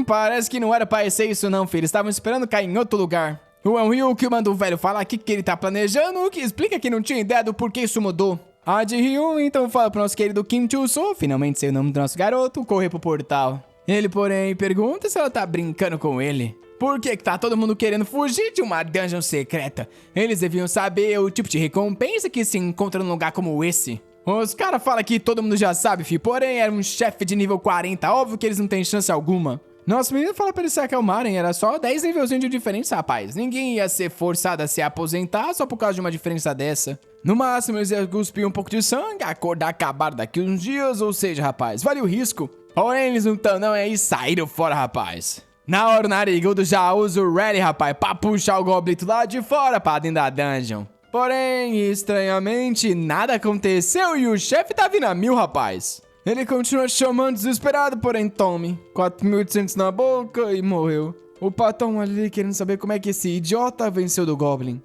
Parece que não era pra ser isso não, filho. Eles estavam esperando cair em outro lugar. O Elryuk manda o velho falar aqui que ele tá planejando, que explica que não tinha ideia do porquê isso mudou. A de Ryu então fala pro nosso querido Kim Chul-soo, finalmente sei o nome do nosso garoto, correr pro portal. Ele, porém, pergunta se ela tá brincando com ele. Por que tá todo mundo querendo fugir de uma dungeon secreta? Eles deviam saber o tipo de recompensa que se encontra num lugar como esse. Os caras falam que todo mundo já sabe, fi, porém era um chefe de nível 40, óbvio que eles não têm chance alguma. Nosso menino fala pra eles se acalmarem, era só 10 nívelzinhos de diferença, rapaz. Ninguém ia ser forçado a se aposentar só por causa de uma diferença dessa. No máximo, eles iam cuspir um pouco de sangue, acordar acabado daqui uns dias, ou seja, rapaz, vale o risco. Porém, eles não tão não, e saíram fora, rapaz. Na hora, o narigudo já usa o Ready, rapaz, pra puxar o goblito lá de fora pra dentro da dungeon. Porém, estranhamente, nada aconteceu e o chefe tá vindo a 1000, rapaz. Ele continua chamando desesperado, porém tome. 4.800 na boca e morreu. O Paton ali querendo saber como é que esse idiota venceu do Goblin.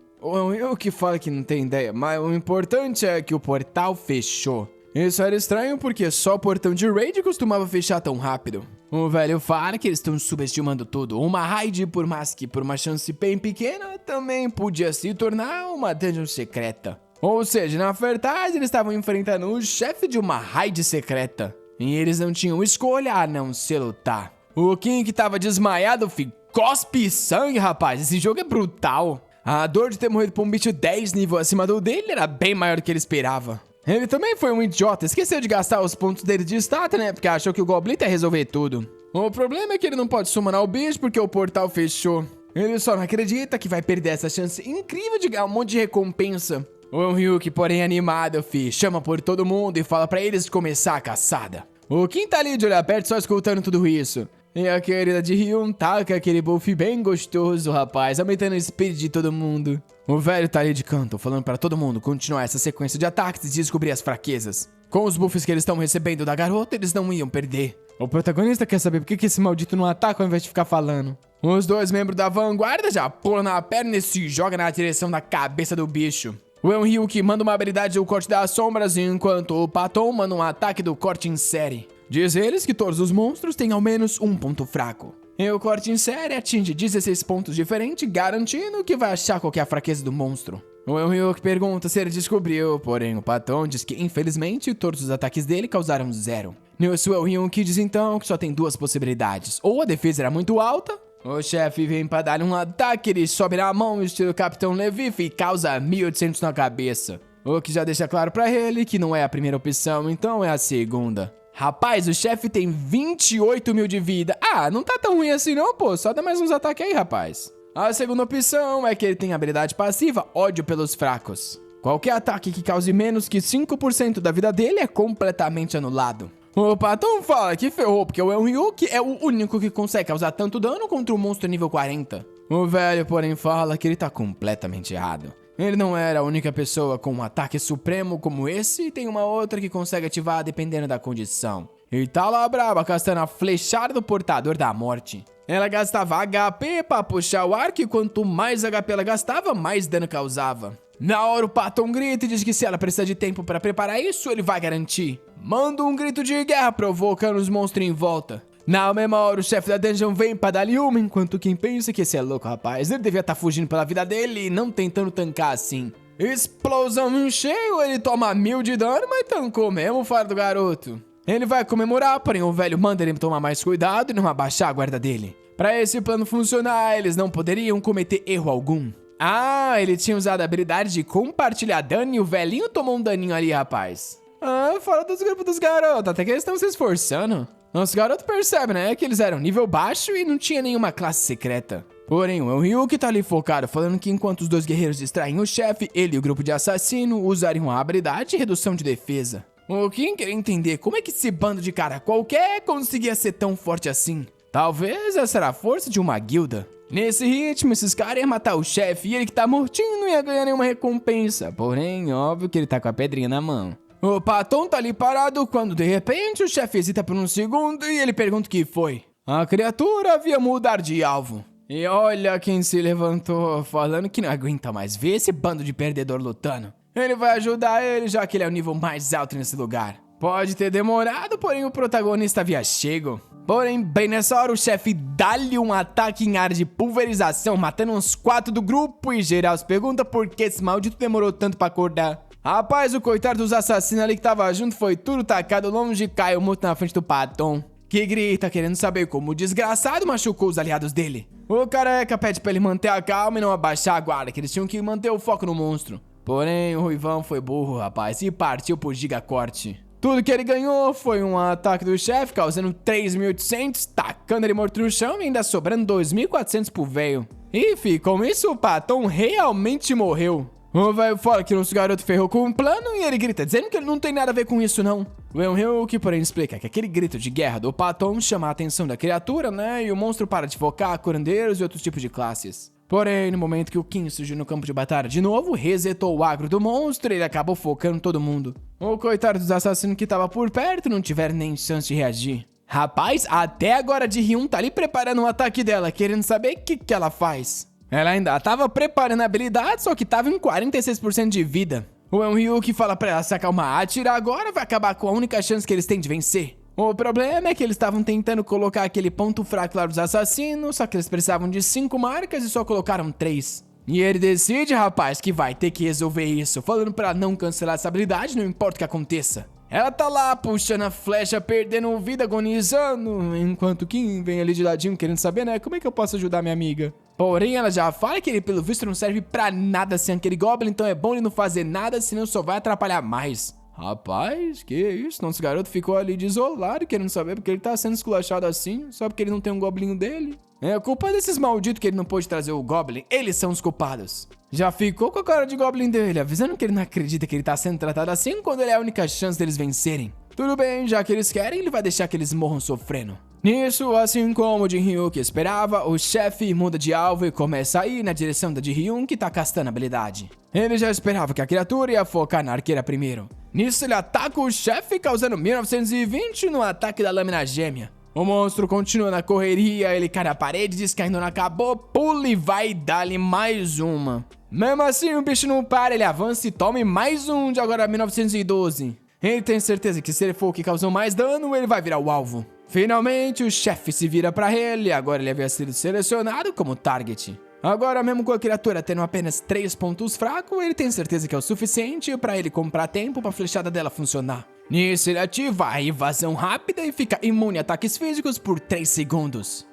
Eu que falo que não tem ideia, mas o importante é que o portal fechou. Isso era estranho porque só o portão de raid costumava fechar tão rápido. O velho fala que eles estão subestimando tudo. Uma raid, por mais que por uma chance bem pequena, também podia se tornar uma dungeon secreta. Ou seja, na verdade, eles estavam enfrentando o chefe de uma raid secreta. E eles não tinham escolha a não se lutar. O King que tava desmaiado, cospe sangue, rapaz. Esse jogo é brutal. A dor de ter morrido por um bicho 10 nível acima do dele era bem maior do que ele esperava. Ele também foi um idiota, esqueceu de gastar os pontos dele de status, né? Porque achou que o Goblin ia resolver tudo. O problema é que ele não pode summonar o bicho porque o portal fechou. Ele só não acredita que vai perder essa chance incrível de ganhar um monte de recompensa. O Ryuk, porém animado, chama por todo mundo e fala pra eles começar a caçada. O Kim tá ali de olhar perto só escutando tudo isso. E a querida de Ryun taca aquele buff bem gostoso, rapaz, aumentando o speed de todo mundo. O velho tá ali de canto, falando pra todo mundo continuar essa sequência de ataques e descobrir as fraquezas. Com os buffs que eles estão recebendo da garota, eles não iam perder. O protagonista quer saber por que esse maldito não ataca ao invés de ficar falando. Os dois membros da vanguarda já pulam na perna e se jogam na direção da cabeça do bicho. O Ryuk manda uma habilidade do corte das sombras, enquanto o Patton manda um ataque do corte em série. Diz eles que todos os monstros têm ao menos um ponto fraco. E o corte em série atinge 16 pontos diferentes, garantindo que vai achar qualquer fraqueza do monstro. O Ryuk pergunta se ele descobriu, porém o Patton diz que infelizmente todos os ataques dele causaram 0. Nisso o Ryuk diz então que só tem 2 possibilidades, ou a defesa era muito alta, o chefe vem pra dar um ataque, ele sobe na mão estilo Capitão Levi e causa 1800 na cabeça. O que já deixa claro pra ele que não é a primeira opção, então é a segunda. Rapaz, o chefe tem 28 mil de vida. Ah, não tá tão ruim assim não, pô. Só dá mais uns ataques aí, rapaz. A segunda opção é que ele tem habilidade passiva, ódio pelos fracos. Qualquer ataque que cause menos que 5% da vida dele é completamente anulado. O Patton fala que ferrou, porque o Ryuk é o único que consegue causar tanto dano contra um monstro nível 40. O velho, porém, fala que ele tá completamente errado. Ele não era a única pessoa com um ataque supremo como esse, e tem uma outra que consegue ativar dependendo da condição. E tá lá braba, gastando a flechada do portador da morte. Ela gastava HP pra puxar o arco e quanto mais HP ela gastava, mais dano causava. Na hora o Patton grita e diz que se ela precisar de tempo pra preparar isso, ele vai garantir. Manda um grito de guerra provocando os monstros em volta. Na mesma hora o chefe da dungeon vem pra dar-lhe uma, enquanto quem pensa que esse é louco, rapaz. Ele devia estar fugindo pela vida dele e não tentando tancar assim. Explosão em cheio, ele toma 1000 de dano, mas tancou mesmo fora do garoto. Ele vai comemorar, porém o velho manda ele tomar mais cuidado e não abaixar a guarda dele. Pra esse plano funcionar, eles não poderiam cometer erro algum. Ah, ele tinha usado a habilidade de compartilhar dano e o velhinho tomou um daninho ali, rapaz. Ah, fora dos grupos dos garotos, até que eles estão se esforçando. Os garotos percebem, né, que eles eram nível baixo e não tinha nenhuma classe secreta. Porém, o Ryuk tá ali focado, falando que enquanto os dois guerreiros distraem o chefe, ele e o grupo de assassino usariam a habilidade de redução de defesa. O Kim quer entender como é que esse bando de cara qualquer conseguia ser tão forte assim. Talvez essa era a força de uma guilda. Nesse ritmo, esses caras iam matar o chefe e ele que tá mortinho não ia ganhar nenhuma recompensa. Porém, óbvio que ele tá com a pedrinha na mão. O Patton tá ali parado quando de repente o chefe hesita por um segundo e ele pergunta o que foi. A criatura havia mudado de alvo. E olha quem se levantou falando que não aguenta mais ver esse bando de perdedor lutando. Ele vai ajudar ele já que ele é o nível mais alto nesse lugar. Pode ter demorado, porém o protagonista havia chego. Porém, bem nessa hora o chefe dá-lhe um ataque em área de pulverização, matando uns 4 do grupo e geral se pergunta por que esse maldito demorou tanto pra acordar. Rapaz, o coitado dos assassinos ali que tava junto foi tudo tacado longe e caiu morto na frente do Patton, que grita querendo saber como o desgraçado machucou os aliados dele. O careca pede pra ele manter a calma e não abaixar a guarda, que eles tinham que manter o foco no monstro. Porém, o Ruivão foi burro, rapaz, e partiu por gigacorte. Tudo que ele ganhou foi um ataque do chefe, causando 3.800, tacando ele morto no chão e ainda sobrando 2.400 pro velho. E com isso o Patton realmente morreu. O velho fala que nosso garoto ferrou com um plano e ele grita, dizendo que ele não tem nada a ver com isso não. O Ryuk, porém, explica que aquele grito de guerra do Patton chama a atenção da criatura, né? E o monstro para de focar curandeiros e outros tipos de classes. Porém, no momento que o Kim surgiu no campo de batalha de novo, resetou o agro do monstro e ele acabou focando todo mundo. O coitado dos assassinos que tava por perto não tiveram nem chance de reagir. Rapaz, até agora de Ryun tá ali preparando um ataque dela, querendo saber o que ela faz. Ela ainda tava preparando a habilidade, só que tava em 46% de vida. O Ryuk fala pra ela se acalmar, atirar agora vai acabar com a única chance que eles têm de vencer. O problema é que eles estavam tentando colocar aquele ponto fraco lá dos assassinos, só que eles precisavam de 5 marcas e só colocaram 3. E ele decide, rapaz, que vai ter que resolver isso, falando pra não cancelar essa habilidade, não importa o que aconteça. Ela tá lá puxando a flecha, perdendo vida, agonizando, enquanto Kim vem ali de ladinho querendo saber, né, como é que eu posso ajudar minha amiga. Porém, ela já fala que ele, pelo visto, não serve pra nada sem aquele Goblin, então é bom ele não fazer nada, senão só vai atrapalhar mais. Rapaz, que isso? Nosso garoto ficou ali desolado, querendo saber porque ele tá sendo esculachado assim, só porque ele não tem um Goblinho dele. É a culpa desses malditos que ele não pôde trazer o Goblin, eles são os culpados. Já ficou com a cara de Goblin dele, avisando que ele não acredita que ele tá sendo tratado assim quando ele é a única chance deles vencerem. Tudo bem, já que eles querem, ele vai deixar que eles morram sofrendo. Nisso, assim como o Jin-Hyun que esperava, o chefe muda de alvo e começa a ir na direção da Ji-Hyun que tá castando a habilidade. Ele já esperava que a criatura ia focar na arqueira primeiro. Nisso, ele ataca o chefe, causando 1920 no ataque da lâmina gêmea. O monstro continua na correria, ele cai na parede, diz que ainda não acabou, pula e vai dar-lhe mais uma. Mesmo assim, o bicho não para, ele avança e toma mais um de agora 1912. Ele tem certeza que se ele for o que causou mais dano, ele vai virar o alvo. Finalmente, o chefe se vira pra ele e agora ele havia sido selecionado como target. Agora, mesmo com a criatura tendo apenas 3 pontos fracos, ele tem certeza que é o suficiente pra ele comprar tempo pra flechada dela funcionar. Nisso, ele ativa a invasão rápida e fica imune a ataques físicos por 3 segundos.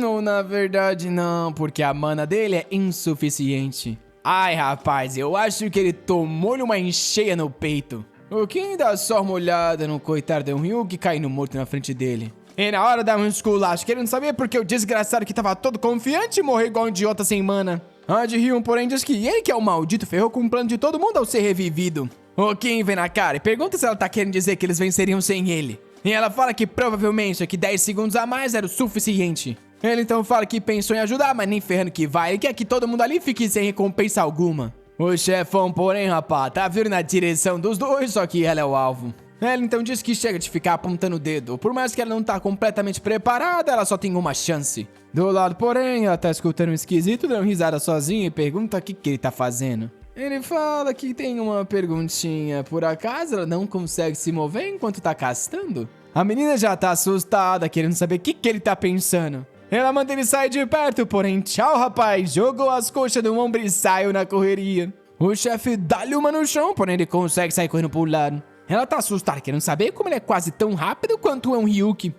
Ou na verdade não, porque a mana dele é insuficiente. Ai, rapaz, eu acho que ele tomou-lhe uma encheia no peito. O Kim dá só uma olhada no coitado de um Ryu que cai no morto na frente dele. E na hora dá um esculacho, querendo saber porque o desgraçado que tava todo confiante morreu igual um idiota sem mana. A Ji-Hyun, porém, diz que ele que é o maldito ferrou com o plano de todo mundo ao ser revivido. O Kim vem na cara e pergunta se ela tá querendo dizer que eles venceriam sem ele. E ela fala que provavelmente que 10 segundos a mais era o suficiente. Ele então fala que pensou em ajudar, mas nem ferrando que vai, ele quer que todo mundo ali fique sem recompensa alguma. O chefão, porém, rapaz, tá vindo na direção dos dois, só que ela é o alvo. Ela então diz que chega de ficar apontando o dedo. Por mais que ela não tá completamente preparada, ela só tem uma chance. Do lado, porém, ela tá escutando um esquisito, dando risada sozinha e pergunta o que ele tá fazendo. Ele fala que tem uma perguntinha. Por acaso ela não consegue se mover enquanto tá castando? A menina já tá assustada, querendo saber o que ele tá pensando. Ela manda ele sair de perto, porém, tchau, rapaz, jogou as coxas do ombro e saiu na correria. O chefe dá-lhe uma no chão, porém ele consegue sair correndo pro lado. Ela tá assustada, querendo saber como ele é quase tão rápido quanto é um Ryuki.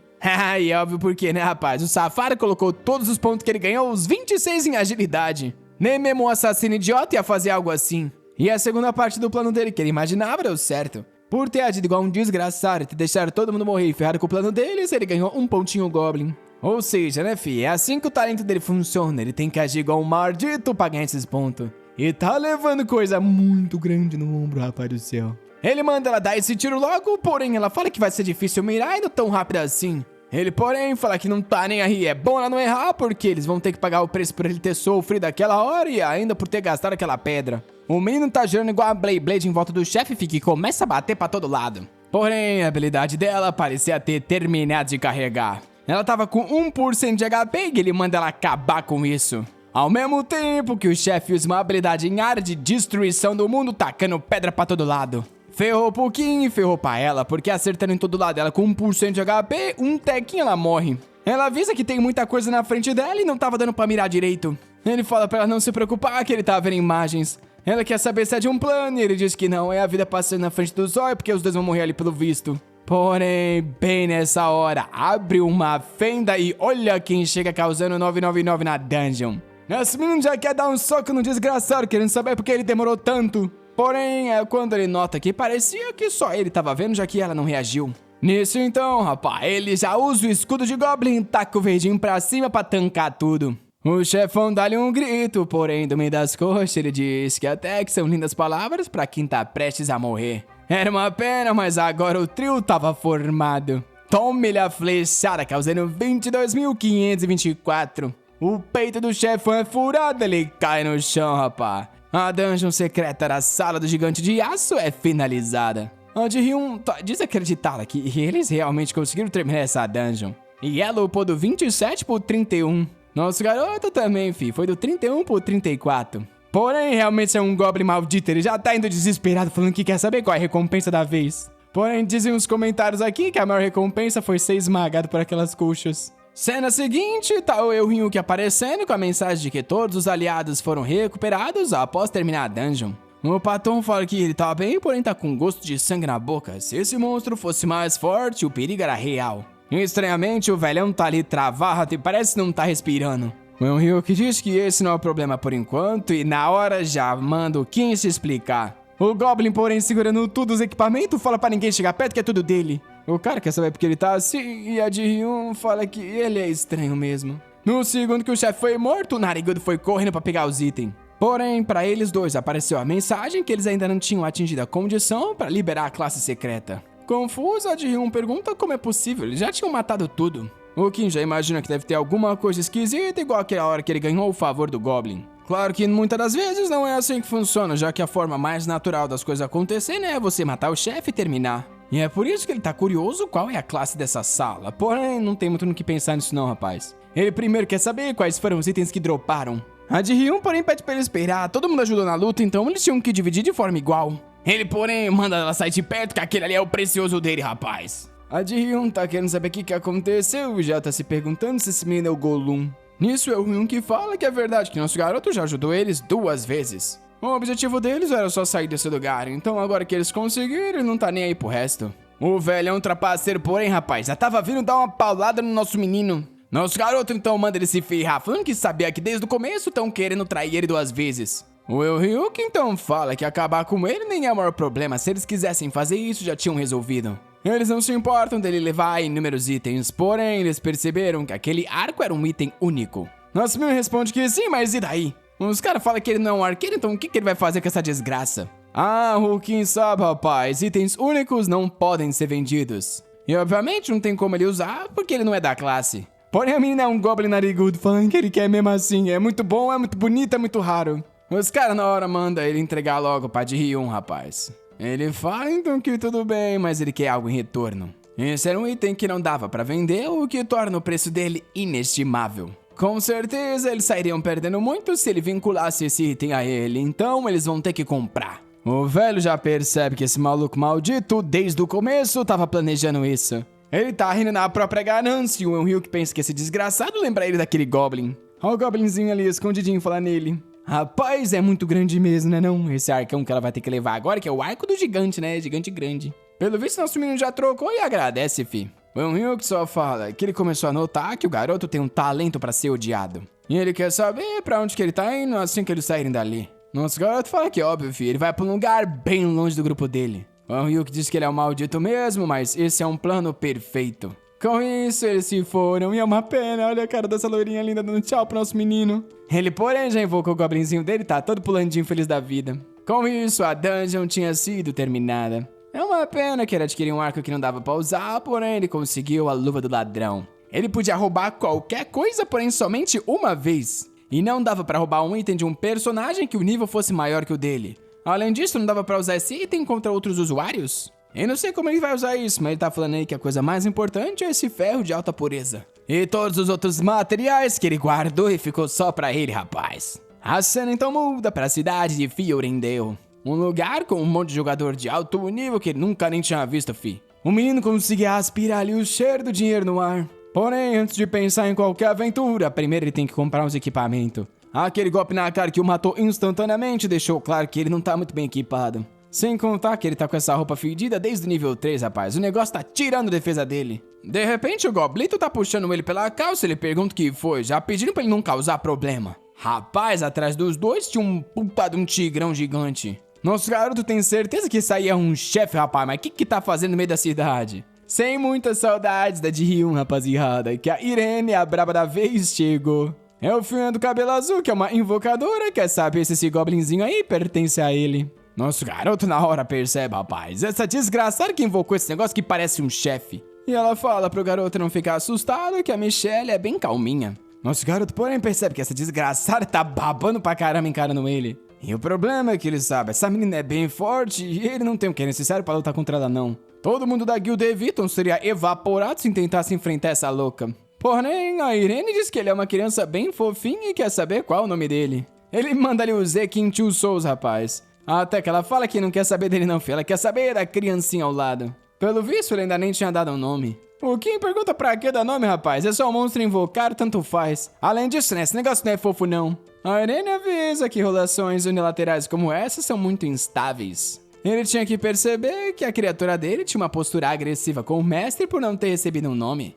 E é óbvio porque, né, rapaz? O safado colocou todos os pontos que ele ganhou, os 26 em agilidade. Nem mesmo um assassino idiota ia fazer algo assim. E a segunda parte do plano dele, que ele imaginava, deu certo. Por ter agido igual um desgraçado e ter deixado todo mundo morrer e ferrado com o plano deles, ele ganhou um pontinho Goblin. Ou seja, né, fi? É assim que o talento dele funciona. Ele tem que agir igual um maldito pra ganhar esses pontos. E tá levando coisa muito grande no ombro, rapaz do céu. Ele manda ela dar esse tiro logo, porém ela fala que vai ser difícil mirar indo tão rápido assim. Ele, porém, fala que não tá nem aí. É bom ela não errar, porque eles vão ter que pagar o preço por ele ter sofrido aquela hora e ainda por ter gastado aquela pedra. O menino tá girando igual a Blade em volta do chefe e começa a bater pra todo lado. Porém, a habilidade dela parecia ter terminado de carregar. Ela tava com 1% de HP e ele manda ela acabar com isso. Ao mesmo tempo que o chefe usa uma habilidade em área de destruição do mundo, tacando pedra pra todo lado. Ferrou pro Kim e ferrou pra ela, porque acertando em todo lado ela com 1% de HP, um tequinho ela morre. Ela avisa que tem muita coisa na frente dela e não tava dando pra mirar direito. Ele fala pra ela não se preocupar, que ele tava vendo imagens. Ela quer saber se é de um plano e ele diz que não, é a vida passando na frente dos olhos, porque os dois vão morrer ali pelo visto. Porém, bem nessa hora, abre uma fenda e olha quem chega causando 999 na dungeon. Esse menino já quer dar um soco no desgraçado, querendo saber por que ele demorou tanto. Porém, é quando ele nota que parecia que só ele tava vendo, já que ela não reagiu. Nisso então, rapaz, ele já usa o escudo de Goblin e taca o verdinho pra cima pra tancar tudo. O chefão dá-lhe um grito, porém, do meio das coxas, ele diz que até que são lindas palavras pra quem tá prestes a morrer. Era uma pena, mas agora o trio tava formado. Tome-lhe a flechada, causando 22.524. O peito do chefão é furado, ele cai no chão, rapaz. A dungeon secreta da sala do gigante de aço é finalizada. A Ji-Hyun tá desacreditada que eles realmente conseguiram terminar essa dungeon. E ela upou do 27 pro 31. Nosso garoto também, foi do 31 pro 34. Porém, realmente é um Goblin maldito, ele já tá indo desesperado falando que quer saber qual é a recompensa da vez. Porém, dizem os comentários aqui que a maior recompensa foi ser esmagado por aquelas coxas. Cena seguinte, tá o Ryuki aparecendo com a mensagem de que todos os aliados foram recuperados após terminar a dungeon. O Paton fala que ele tá bem, porém tá com gosto de sangue na boca. Se esse monstro fosse mais forte, o perigo era real. Estranhamente, o velhão tá ali travado e parece não tá respirando. O Ryuk diz que esse não é o problema por enquanto e na hora já manda o Kim se explicar. O Goblin, porém, segurando tudo os equipamentos, fala pra ninguém chegar perto que é tudo dele. O cara quer saber porque ele tá assim e a Ji-hyun fala que ele é estranho mesmo. No segundo que o chefe foi morto, o Narigudo foi correndo pra pegar os itens. Porém, pra eles dois apareceu a mensagem que eles ainda não tinham atingido a condição pra liberar a classe secreta. Confusa, a Ji-hyun pergunta como é possível, eles já tinham matado tudo. O Kim já imagina que deve ter alguma coisa esquisita, igual aquela hora que ele ganhou o favor do Goblin. Claro que muitas das vezes não é assim que funciona, já que a forma mais natural das coisas acontecerem é você matar o chefe e terminar. E é por isso que ele tá curioso qual é a classe dessa sala, porém não tem muito no que pensar nisso não, rapaz. Ele primeiro quer saber quais foram os itens que droparam. A Ji-hyun, porém, pede pra ele esperar, todo mundo ajudou na luta, então eles tinham que dividir de forma igual. Ele, porém, manda ela sair de perto, que aquele ali é o precioso dele, rapaz. A Ji-hyun tá querendo saber o que aconteceu e já tá se perguntando se esse menino é o Gollum. Nisso é o Ryun que fala que é verdade que nosso garoto já ajudou eles 2 vezes. O objetivo deles era só sair desse lugar, então agora que eles conseguiram, ele não tá nem aí pro resto. O velho é um trapaceiro, porém, rapaz, já tava vindo dar uma paulada no nosso menino. Nosso garoto então manda ele se ferrar, falando que sabia que desde o começo estão querendo trair ele 2 vezes. O Ryuk então fala que acabar com ele nem é o maior problema, se eles quisessem fazer isso já tinham resolvido. Eles não se importam dele levar inúmeros itens, porém eles perceberam que aquele arco era um item único. Nosso menino responde que sim, mas e daí? Os caras falam que ele não é um arqueiro, então o que ele vai fazer com essa desgraça? Ah, o Kim sabe, rapaz, itens únicos não podem ser vendidos. E obviamente não tem como ele usar, porque ele não é da classe. Porém a menina é um Goblin narigudo, falando que ele quer mesmo assim, é muito bom, é muito bonito, é muito raro. Os caras na hora mandam ele entregar logo pra Ji-hyun, rapaz. Ele fala então que tudo bem, mas ele quer algo em retorno. Esse era um item que não dava pra vender, o que torna o preço dele inestimável. Com certeza eles sairiam perdendo muito se ele vinculasse esse item a ele, então eles vão ter que comprar. O velho já percebe que esse maluco maldito, desde o começo, tava planejando isso. Ele tá rindo na própria ganância e o Ryuk pensa que esse desgraçado lembra ele daquele Goblin. Olha o Goblinzinho ali, escondidinho, falar nele. Rapaz, é muito grande mesmo, né não? Esse arcão que ela vai ter que levar agora, que é o arco do gigante, né? Gigante grande. Pelo visto, nosso menino já trocou e agradece, fi. O Ryuk só fala que ele começou a notar que o garoto tem um talento pra ser odiado. E ele quer saber pra onde que ele tá indo assim que eles saírem dali. Nosso garoto fala que óbvio, fi, ele vai pra um lugar bem longe do grupo dele. O Ryuk diz que ele é um maldito mesmo, mas esse é um plano perfeito. Com isso, eles se foram e é uma pena. Olha a cara dessa loirinha linda dando tchau pro nosso menino. Ele, porém, já invocou o goblinzinho dele, tá todo pulandinho feliz da vida. Com isso, a dungeon tinha sido terminada. É uma pena que ele adquiriu um arco que não dava pra usar, porém ele conseguiu a luva do ladrão. Ele podia roubar qualquer coisa, porém somente uma vez. E não dava pra roubar um item de um personagem que o nível fosse maior que o dele. Além disso, não dava pra usar esse item contra outros usuários? Eu não sei como ele vai usar isso, mas ele tá falando aí que a coisa mais importante é esse ferro de alta pureza. E todos os outros materiais que ele guardou e ficou só pra ele, rapaz. A cena então muda pra cidade de Fiorendale. Um lugar com um monte de jogador de alto nível que ele nunca nem tinha visto, fi. O menino conseguia aspirar ali o cheiro do dinheiro no ar. Porém, antes de pensar em qualquer aventura, primeiro ele tem que comprar uns equipamentos. Aquele golpe na cara que o matou instantaneamente deixou claro que ele não tá muito bem equipado. Sem contar que ele tá com essa roupa fedida desde o nível 3, rapaz. O negócio tá tirando a defesa dele. De repente, o Goblito tá puxando ele pela calça e ele pergunta o que foi, já pedindo pra ele não causar problema. Rapaz, atrás dos dois tinha um puta de um tigrão gigante. Nosso garoto tem certeza que isso aí é um chefe, rapaz, mas o que tá fazendo no meio da cidade? Sem muitas saudades da Ji-hyun, rapaziada, que a Irene, a braba da vez, chegou. É o filho do cabelo azul, que é uma invocadora, quer saber se esse goblinzinho aí pertence a ele. Nosso garoto na hora percebe, rapaz, essa desgraçada que invocou esse negócio que parece um chefe. E ela fala pro garoto não ficar assustado que a Michelle é bem calminha. Nosso garoto, porém, percebe que essa desgraçada tá babando pra caramba encarando ele. E o problema é que ele sabe, essa menina é bem forte e ele não tem o que é necessário pra lutar contra ela não. Todo mundo da Guilda Eviton seria evaporado se tentasse enfrentar essa louca. Porém, a Irene diz que ele é uma criança bem fofinha e quer saber qual é o nome dele. Ele manda ali o Zekin Two Souls, rapaz. Até que ela fala que não quer saber dele não, filho. Ela quer saber da criancinha ao lado. Pelo visto, ele ainda nem tinha dado um nome. O Kim pergunta pra que dar nome, rapaz? É só um monstro invocar, tanto faz. Além disso, né? Esse negócio não é fofo, não. A Irene avisa que relações unilaterais como essa são muito instáveis. Ele tinha que perceber que a criatura dele tinha uma postura agressiva com o mestre por não ter recebido um nome.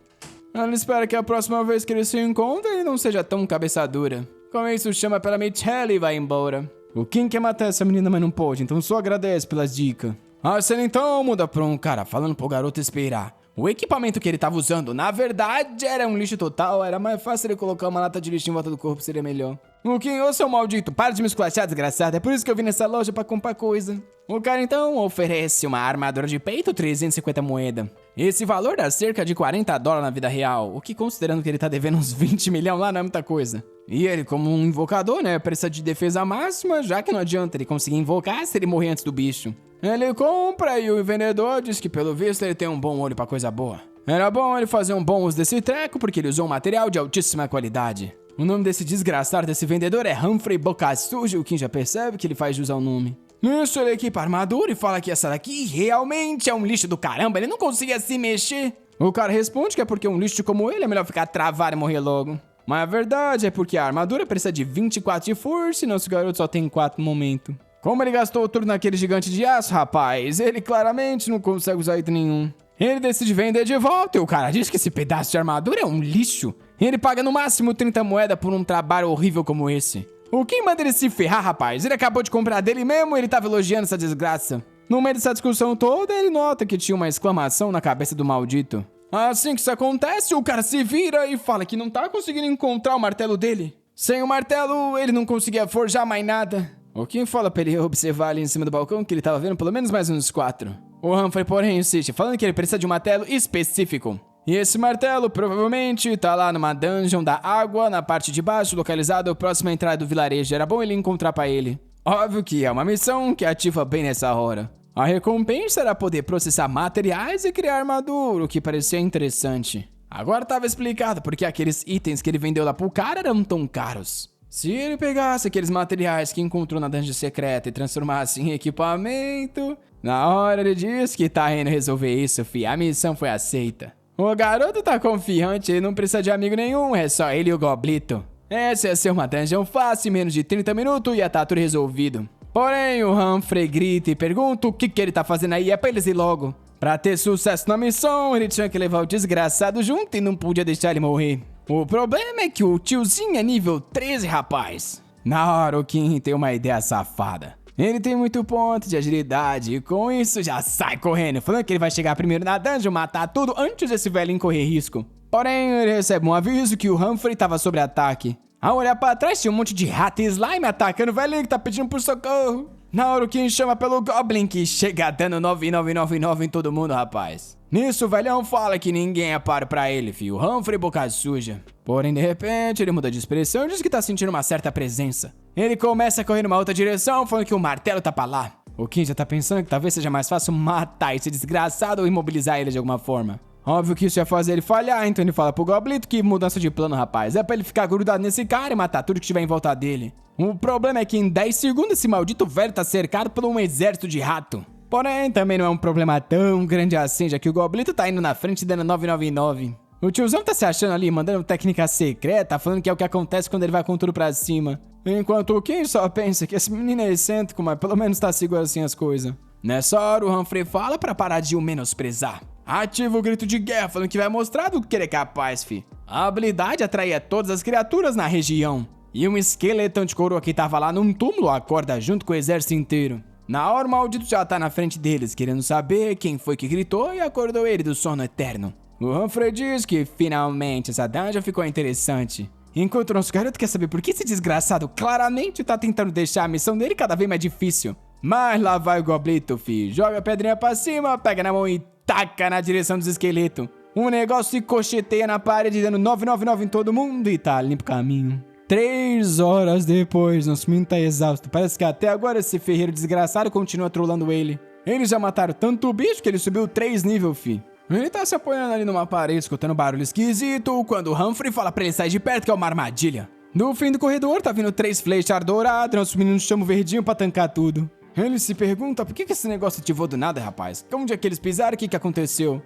Ela espera que a próxima vez que eles se encontrem ele não seja tão cabeça dura. Com isso, chama pela Michelle e vai embora. O Kim quer matar essa menina, mas não pode, então só agradece pelas dicas. A cena então muda pra um cara falando pro garoto esperar. O equipamento que ele tava usando, na verdade, era um lixo total. Era mais fácil ele colocar uma lata de lixo em volta do corpo, seria melhor. O Kim, ô seu maldito, para de me esculachar, desgraçado. É por isso que eu vim nessa loja pra comprar coisa. O cara então oferece uma armadura de peito, 350 moedas. Esse valor dá cerca de $40 na vida real, o que considerando que ele tá devendo uns 20 milhões lá não é muita coisa. E ele, como um invocador, né, precisa de defesa máxima, já que não adianta ele conseguir invocar se ele morrer antes do bicho. Ele compra e o vendedor diz que pelo visto ele tem um bom olho pra coisa boa. Era bom ele fazer um bom uso desse treco porque ele usou um material de altíssima qualidade. O nome desse desgraçado desse vendedor é Humphrey Boca Suja, o Kim já percebe que ele faz jus ao nome. Nisso ele equipa a armadura e fala que essa daqui realmente é um lixo do caramba, ele não conseguia se mexer. O cara responde que é porque um lixo como ele é melhor ficar travado e morrer logo. Mas a verdade é porque a armadura precisa de 24 de força e nosso garoto só tem 4 no momento. Como ele gastou tudo naquele gigante de aço, rapaz, ele claramente não consegue usar item nenhum. Ele decide vender de volta e o cara diz que esse pedaço de armadura é um lixo. Ele paga no máximo 30 moedas por um trabalho horrível como esse. O Kim manda ele se ferrar, rapaz. Ele acabou de comprar dele mesmo e ele tava elogiando essa desgraça. No meio dessa discussão toda, ele nota que tinha uma exclamação na cabeça do maldito. Assim que isso acontece, o cara se vira e fala que não tá conseguindo encontrar o martelo dele. Sem o martelo, ele não conseguia forjar mais nada. O Kim fala pra ele observar ali em cima do balcão que ele tava vendo pelo menos mais uns 4. O Humphrey, porém, insiste, falando que ele precisa de um martelo específico. E esse martelo provavelmente tá lá numa dungeon da água, na parte de baixo, localizado próximo à entrada do vilarejo. Era bom ele encontrar pra ele. Óbvio que é uma missão que ativa bem nessa hora. A recompensa era poder processar materiais e criar armadura, o que parecia interessante. Agora tava explicado porque aqueles itens que ele vendeu lá pro cara eram tão caros. Se ele pegasse aqueles materiais que encontrou na dungeon secreta e transformasse em equipamento... Na hora ele disse que tá indo resolver isso, fi. A missão foi aceita. O garoto tá confiante, ele não precisa de amigo nenhum, é só ele e o Goblito. Essa ia ser uma dungeon fácil, em menos de 30 minutos ia tá tudo resolvido. Porém, o Humphrey grita e pergunta o que ele tá fazendo aí, é pra eles ir logo. Pra ter sucesso na missão, ele tinha que levar o desgraçado junto e não podia deixar ele morrer. O problema é que o tiozinho é nível 13, rapaz. Na hora o Kim tem uma ideia safada. Ele tem muito ponto de agilidade e com isso já sai correndo, falando que ele vai chegar primeiro na dungeon, matar tudo antes desse velhinho correr risco. Porém, ele recebe um aviso que o Humphrey tava sob ataque. Ao olhar pra trás, tinha um monte de rato e slime atacando o velhinho que tá pedindo por socorro. Na hora o Kim chama pelo Goblin, que chega dando 9999 em todo mundo, rapaz. Nisso, o velhão fala que ninguém é páreo pra ele, filho. Humphrey Boca Suja. Porém, de repente, ele muda de expressão e diz que tá sentindo uma certa presença. Ele começa a correr numa outra direção, falando que o martelo tá pra lá. O Kim já tá pensando que talvez seja mais fácil matar esse desgraçado ou imobilizar ele de alguma forma. Óbvio que isso ia fazer ele falhar, então ele fala pro Goblito que mudança de plano, rapaz. É pra ele ficar grudado nesse cara e matar tudo que estiver em volta dele. O problema é que em 10 segundos esse maldito velho tá cercado por um exército de rato. Porém, também não é um problema tão grande assim, já que o Goblito tá indo na frente dando 999. O tiozão tá se achando ali, mandando técnica secreta, falando que é o que acontece quando ele vai com tudo pra cima. Enquanto o Kim só pensa que esse menino é excêntrico, mas pelo menos tá seguro assim as coisas. Nessa hora, o Humphrey fala pra parar de o menosprezar. Ativa o grito de guerra, falando que vai mostrar do que ele é capaz, fi. A habilidade atraía todas as criaturas na região. E um esqueletão de coroa que tava lá num túmulo acorda junto com o exército inteiro. Na hora, o maldito já tá na frente deles, querendo saber quem foi que gritou e acordou ele do sono eterno. O Humphrey diz que finalmente essa dungeon ficou interessante. Enquanto o nosso garoto quer saber por que esse desgraçado claramente tá tentando deixar a missão dele cada vez mais difícil. Mas lá vai o Goblito, fi. Joga a pedrinha pra cima, pega na mão e taca na direção dos esqueletos. O negócio se cocheteia na parede, dando 999 em todo mundo e tá limpo o caminho. 3 horas depois, nosso menino tá exausto. Parece que até agora esse ferreiro desgraçado continua trolando ele. Eles já mataram tanto o bicho que ele subiu 3 níveis, fi. Ele tá se apoiando ali numa parede, escutando barulho esquisito, quando o Humphrey fala pra ele sair de perto, que é uma armadilha. Do fim do corredor, tá vindo 3 flechas douradas, nosso menino chama o verdinho pra tancar tudo. Ele se pergunta por que esse negócio ativou do nada, rapaz? Onde é que eles pisaram? O que aconteceu?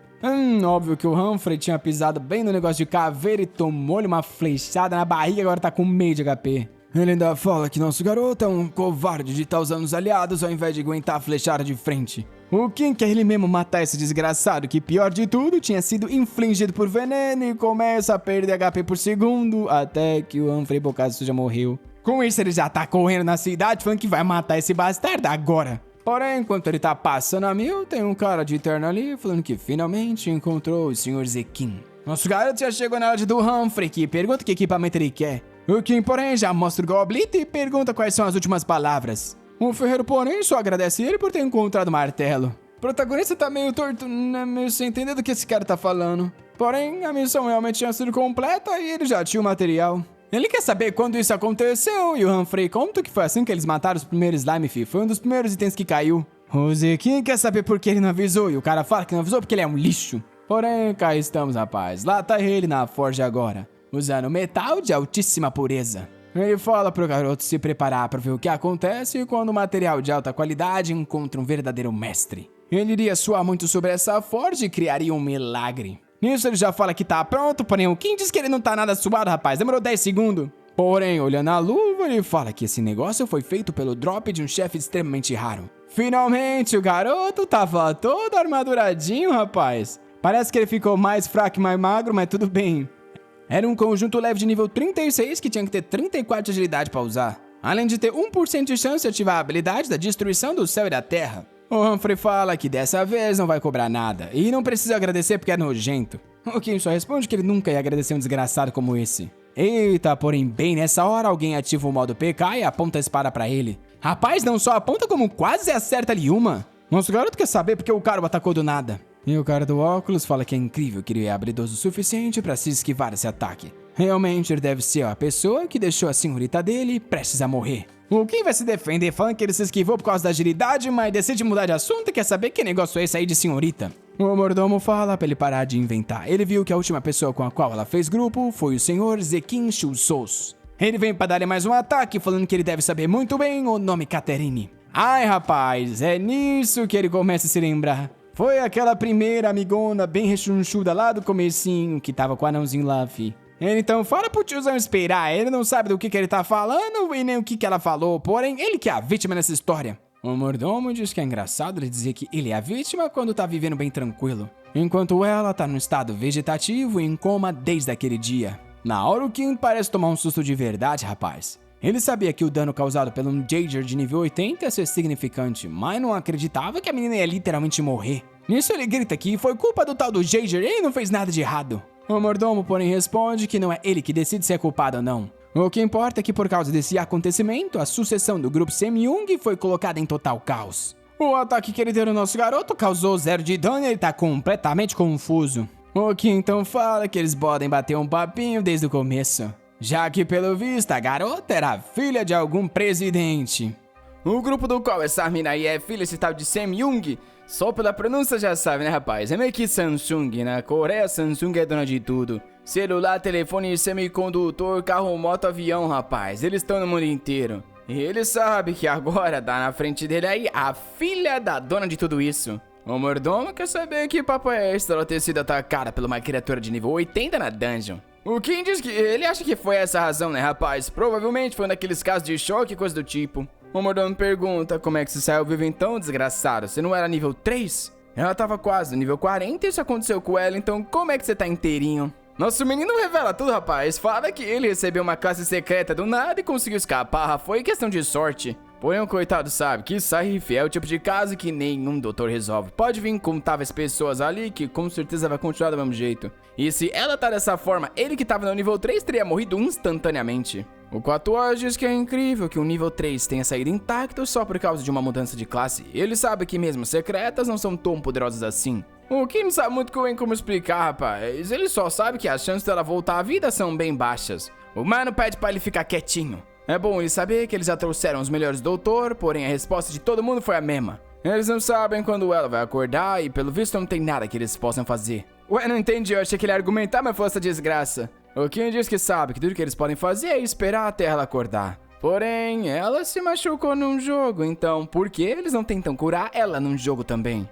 Óbvio que o Humphrey tinha pisado bem no negócio de caveira e tomou-lhe uma flechada na barriga e agora tá com meio de HP. Ele ainda fala que nosso garoto é um covarde de estar usando os aliados ao invés de aguentar a flechada de frente. O Kim quer ele mesmo matar esse desgraçado que, pior de tudo, tinha sido infligido por veneno e começa a perder HP por segundo, até que o Humphrey Boca Suja morreu. Com isso ele já tá correndo na cidade falando que vai matar esse bastardo agora. Porém, enquanto ele tá passando a mil, tem um cara de terno ali falando que finalmente encontrou o Sr. Zequim. Nosso garoto já chegou na hora do Humphrey, que pergunta que equipamento ele quer. O Kim, porém, já mostra o goblito e pergunta quais são as últimas palavras. O ferreiro, porém, só agradece ele por ter encontrado o martelo. O protagonista tá meio torto, né, meio sem entender do que esse cara tá falando. Porém, a missão realmente tinha sido completa e ele já tinha o material. Ele quer saber quando isso aconteceu e o Humphrey conta que foi assim que eles mataram os primeiros slime, fi. Foi um dos primeiros itens que caiu. O Zequim quer saber por que ele não avisou e o cara fala que não avisou porque ele é um lixo. Porém, cá estamos, rapaz. Lá tá ele na forja agora, usando metal de altíssima pureza. Ele fala pro garoto se preparar para ver o que acontece quando o material de alta qualidade encontra um verdadeiro mestre. Ele iria suar muito sobre essa forja e criaria um milagre. Nisso ele já fala que tá pronto, porém o Kim diz que ele não tá nada suado, rapaz. Demorou 10 segundos. Porém, olhando a luva, ele fala que esse negócio foi feito pelo drop de um chefe extremamente raro. Finalmente, o garoto tava todo armaduradinho, rapaz. Parece que ele ficou mais fraco e mais magro, mas tudo bem. Era um conjunto leve de nível 36 que tinha que ter 34 de agilidade para usar. Além de ter 1% de chance de ativar a habilidade da destruição do céu e da terra. O Humphrey fala que dessa vez não vai cobrar nada. E não precisa agradecer porque é nojento. O Kim só responde que ele nunca ia agradecer um desgraçado como esse. Eita, porém bem nessa hora alguém ativa o modo PK e aponta a espada pra ele. Rapaz, não só aponta como quase acerta ali uma. Nosso garoto quer saber porque o cara o atacou do nada. E o cara do óculos fala que é incrível que ele é habilidoso o suficiente pra se esquivar desse ataque. Realmente ele deve ser a pessoa que deixou a senhorita dele prestes a morrer. O Kim vai se defender falando que ele se esquivou por causa da agilidade, mas decide mudar de assunto e quer saber que negócio é esse aí de senhorita. O mordomo fala pra ele parar de inventar. Ele viu que a última pessoa com a qual ela fez grupo foi o Sr. Zequim Chulsos. Ele vem pra dar-lhe mais um ataque falando que ele deve saber muito bem o nome Catherine. Ai rapaz, é nisso que ele começa a se lembrar. Foi aquela primeira amigona bem rechonchuda lá do comecinho que tava com o anãozinho lá, fi. Ele então fala pro tiozão esperar, ele não sabe do que ele tá falando e nem o que ela falou, porém ele que é a vítima nessa história. O mordomo diz que é engraçado ele dizer que ele é a vítima quando tá vivendo bem tranquilo, enquanto ela tá num estado vegetativo e em coma desde aquele dia. Na hora o Kim parece tomar um susto de verdade, rapaz. Ele sabia que o dano causado pelo Jaeger de nível 80 ia ser significante, mas não acreditava que a menina ia literalmente morrer. Nisso ele grita que foi culpa do tal do Jaeger e ele não fez nada de errado. O mordomo, porém, responde que não é ele que decide se é culpado ou não. O que importa é que por causa desse acontecimento, a sucessão do grupo Semyung foi colocada em total caos. O ataque que ele deu no nosso garoto causou 0 de dano e ele tá completamente confuso. O que então fala que eles podem bater um papinho desde o começo, já que pelo visto a garota era filha de algum presidente. O grupo do qual essa mina aí é filha desse tal de Semyung, só pela pronúncia já sabe, né, rapaz? É meio que Samsung, na Coreia Samsung é dona de tudo. Celular, telefone, semicondutor, carro, moto, avião, rapaz. Eles estão no mundo inteiro. E ele sabe que agora tá na frente dele aí a filha da dona de tudo isso. O mordomo quer saber que papo é esse dela ter sido atacada por uma criatura de nível 80 na dungeon. O Kim diz que ele acha que foi essa a razão, né, rapaz? Provavelmente foi um daqueles casos de choque e coisa do tipo. O mordomo pergunta como é que você saiu vivo então, desgraçado? Você não era nível 3? Ela tava quase no nível 40 e isso aconteceu com ela, então como é que você tá inteirinho? Nosso menino revela tudo, rapaz. Fala que ele recebeu uma classe secreta do nada e conseguiu escapar. Foi questão de sorte. Porém, o coitado sabe que Saif é o tipo de caso que nenhum doutor resolve. Pode vir incontáveis pessoas ali que com certeza vai continuar do mesmo jeito. E se ela tá dessa forma, ele que tava no nível 3 teria morrido instantaneamente. O Quatuor diz que é incrível que o nível 3 tenha saído intacto só por causa de uma mudança de classe. Ele sabe que mesmo secretas não são tão poderosas assim. O Kim não sabe muito bem como explicar, rapaz. Ele só sabe que as chances dela voltar à vida são bem baixas. O mano pede pra ele ficar quietinho. É bom ele saber que eles já trouxeram os melhores doutor, porém a resposta de todo mundo foi a mesma. Eles não sabem quando ela vai acordar e pelo visto não tem nada que eles possam fazer. Ué, não entendi, eu achei que ele ia argumentar, mas foi essa desgraça. O Kim diz que sabe que tudo que eles podem fazer é esperar até ela acordar. Porém, ela se machucou num jogo, então por que eles não tentam curar ela num jogo também?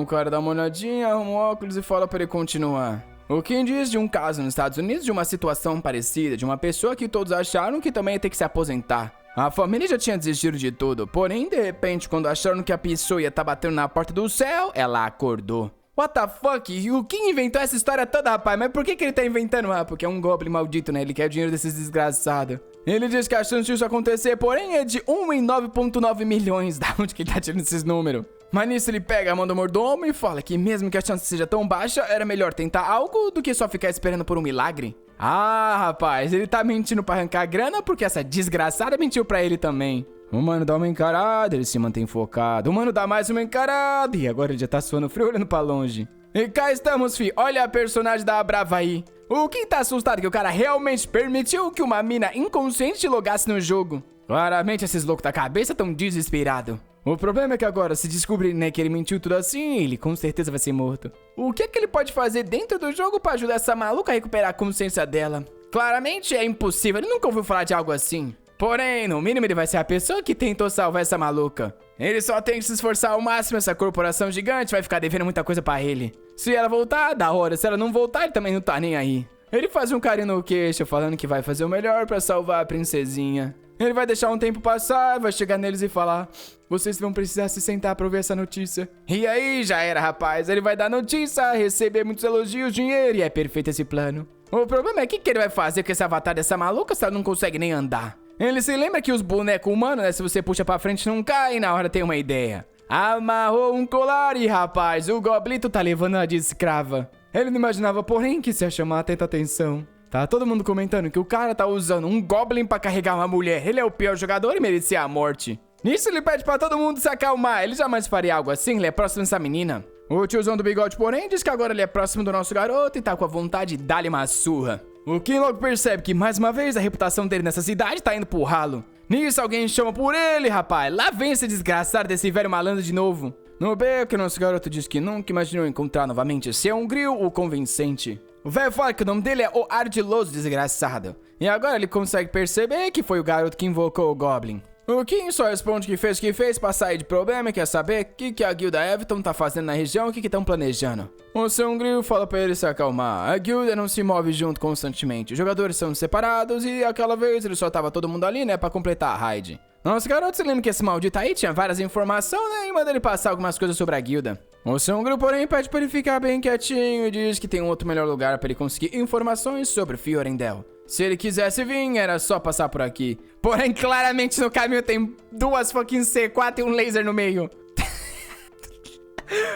O cara dá uma olhadinha, arruma um óculos e fala pra ele continuar. O Kim diz de um caso nos Estados Unidos de uma situação parecida, de uma pessoa que todos acharam que também ia ter que se aposentar. A família já tinha desistido de tudo, porém, de repente, quando acharam que a pessoa ia estar batendo na porta do céu, ela acordou. What the fuck? O Kim inventou essa história toda, rapaz? Mas por que ele tá inventando? Ah, porque é um Goblin maldito, né? Ele quer o dinheiro desses desgraçados. Ele diz que a chance disso acontecer, porém, é de 1 em 9,9 milhões. Da onde que ele tá tirando esses números? Mas nisso ele pega a mão do mordomo e fala que mesmo que a chance seja tão baixa, era melhor tentar algo do que só ficar esperando por um milagre. Ah, rapaz, ele tá mentindo pra arrancar grana porque essa desgraçada mentiu pra ele também. O mano dá uma encarada, ele se mantém focado. O mano dá mais uma encarada e agora ele já tá suando frio olhando pra longe. E cá estamos, fi. Olha a personagem da Brava aí. O Kim tá assustado que o cara realmente permitiu que uma mina inconsciente logasse no jogo. Claramente esses loucos da cabeça tão desesperados. O problema é que agora, se descobrir, né, que ele mentiu tudo assim, ele com certeza vai ser morto. O que é que ele pode fazer dentro do jogo pra ajudar essa maluca a recuperar a consciência dela? Claramente é impossível, ele nunca ouviu falar de algo assim. Porém, no mínimo ele vai ser a pessoa que tentou salvar essa maluca. Ele só tem que se esforçar ao máximo, essa corporação gigante vai ficar devendo muita coisa pra ele. Se ela voltar, da hora, se ela não voltar, ele também não tá nem aí. Ele faz um carinho no queixo, falando que vai fazer o melhor pra salvar a princesinha. Ele vai deixar um tempo passar, vai chegar neles e falar: vocês vão precisar se sentar pra ouvir essa notícia. E aí, já era, rapaz. Ele vai dar notícia, receber muitos elogios, dinheiro, e é perfeito esse plano. O problema é que ele vai fazer com esse avatar dessa maluca se ela não consegue nem andar. Ele se lembra que os bonecos humanos, né, se você puxa pra frente não cai, na hora tem uma ideia. Amarrou um colar e, rapaz, o Goblito tá levando ela de escrava. Ele não imaginava, porém, que isso ia chamar tanta atenção. Tá todo mundo comentando que o cara tá usando um Goblin pra carregar uma mulher. Ele é o pior jogador e merecia a morte. Nisso ele pede pra todo mundo se acalmar. Ele jamais faria algo assim, ele é próximo dessa menina. O tiozão do bigode, porém, diz que agora ele é próximo do nosso garoto e tá com a vontade de dar-lhe uma surra. O Kim logo percebe que, mais uma vez, a reputação dele nessa cidade tá indo pro ralo. Nisso alguém chama por ele, rapaz. Lá vem esse desgraçado desse velho malandro de novo. No beco, nosso garoto diz que nunca imaginou encontrar novamente ser um grill o convincente. O velho fala que o nome dele é o Ardiloso Desgraçado. E agora ele consegue perceber que foi o garoto que invocou o Goblin. O Kim só responde que fez o que fez pra sair de problema e quer saber o que a guilda Everton tá fazendo na região e o que estão planejando. O São Grill fala pra ele se acalmar. A guilda não se move junto constantemente. Os jogadores são separados e aquela vez ele só tava todo mundo ali, né, pra completar a raid. Nosso garoto se lembra que esse maldito aí tinha várias informações, né, e manda ele passar algumas coisas sobre a guilda. O São Grill, porém, pede pra ele ficar bem quietinho e diz que tem um outro melhor lugar pra ele conseguir informações sobre Fiorendel. Se ele quisesse vir, era só passar por aqui. Porém, claramente no caminho tem duas fucking C4 e um laser no meio.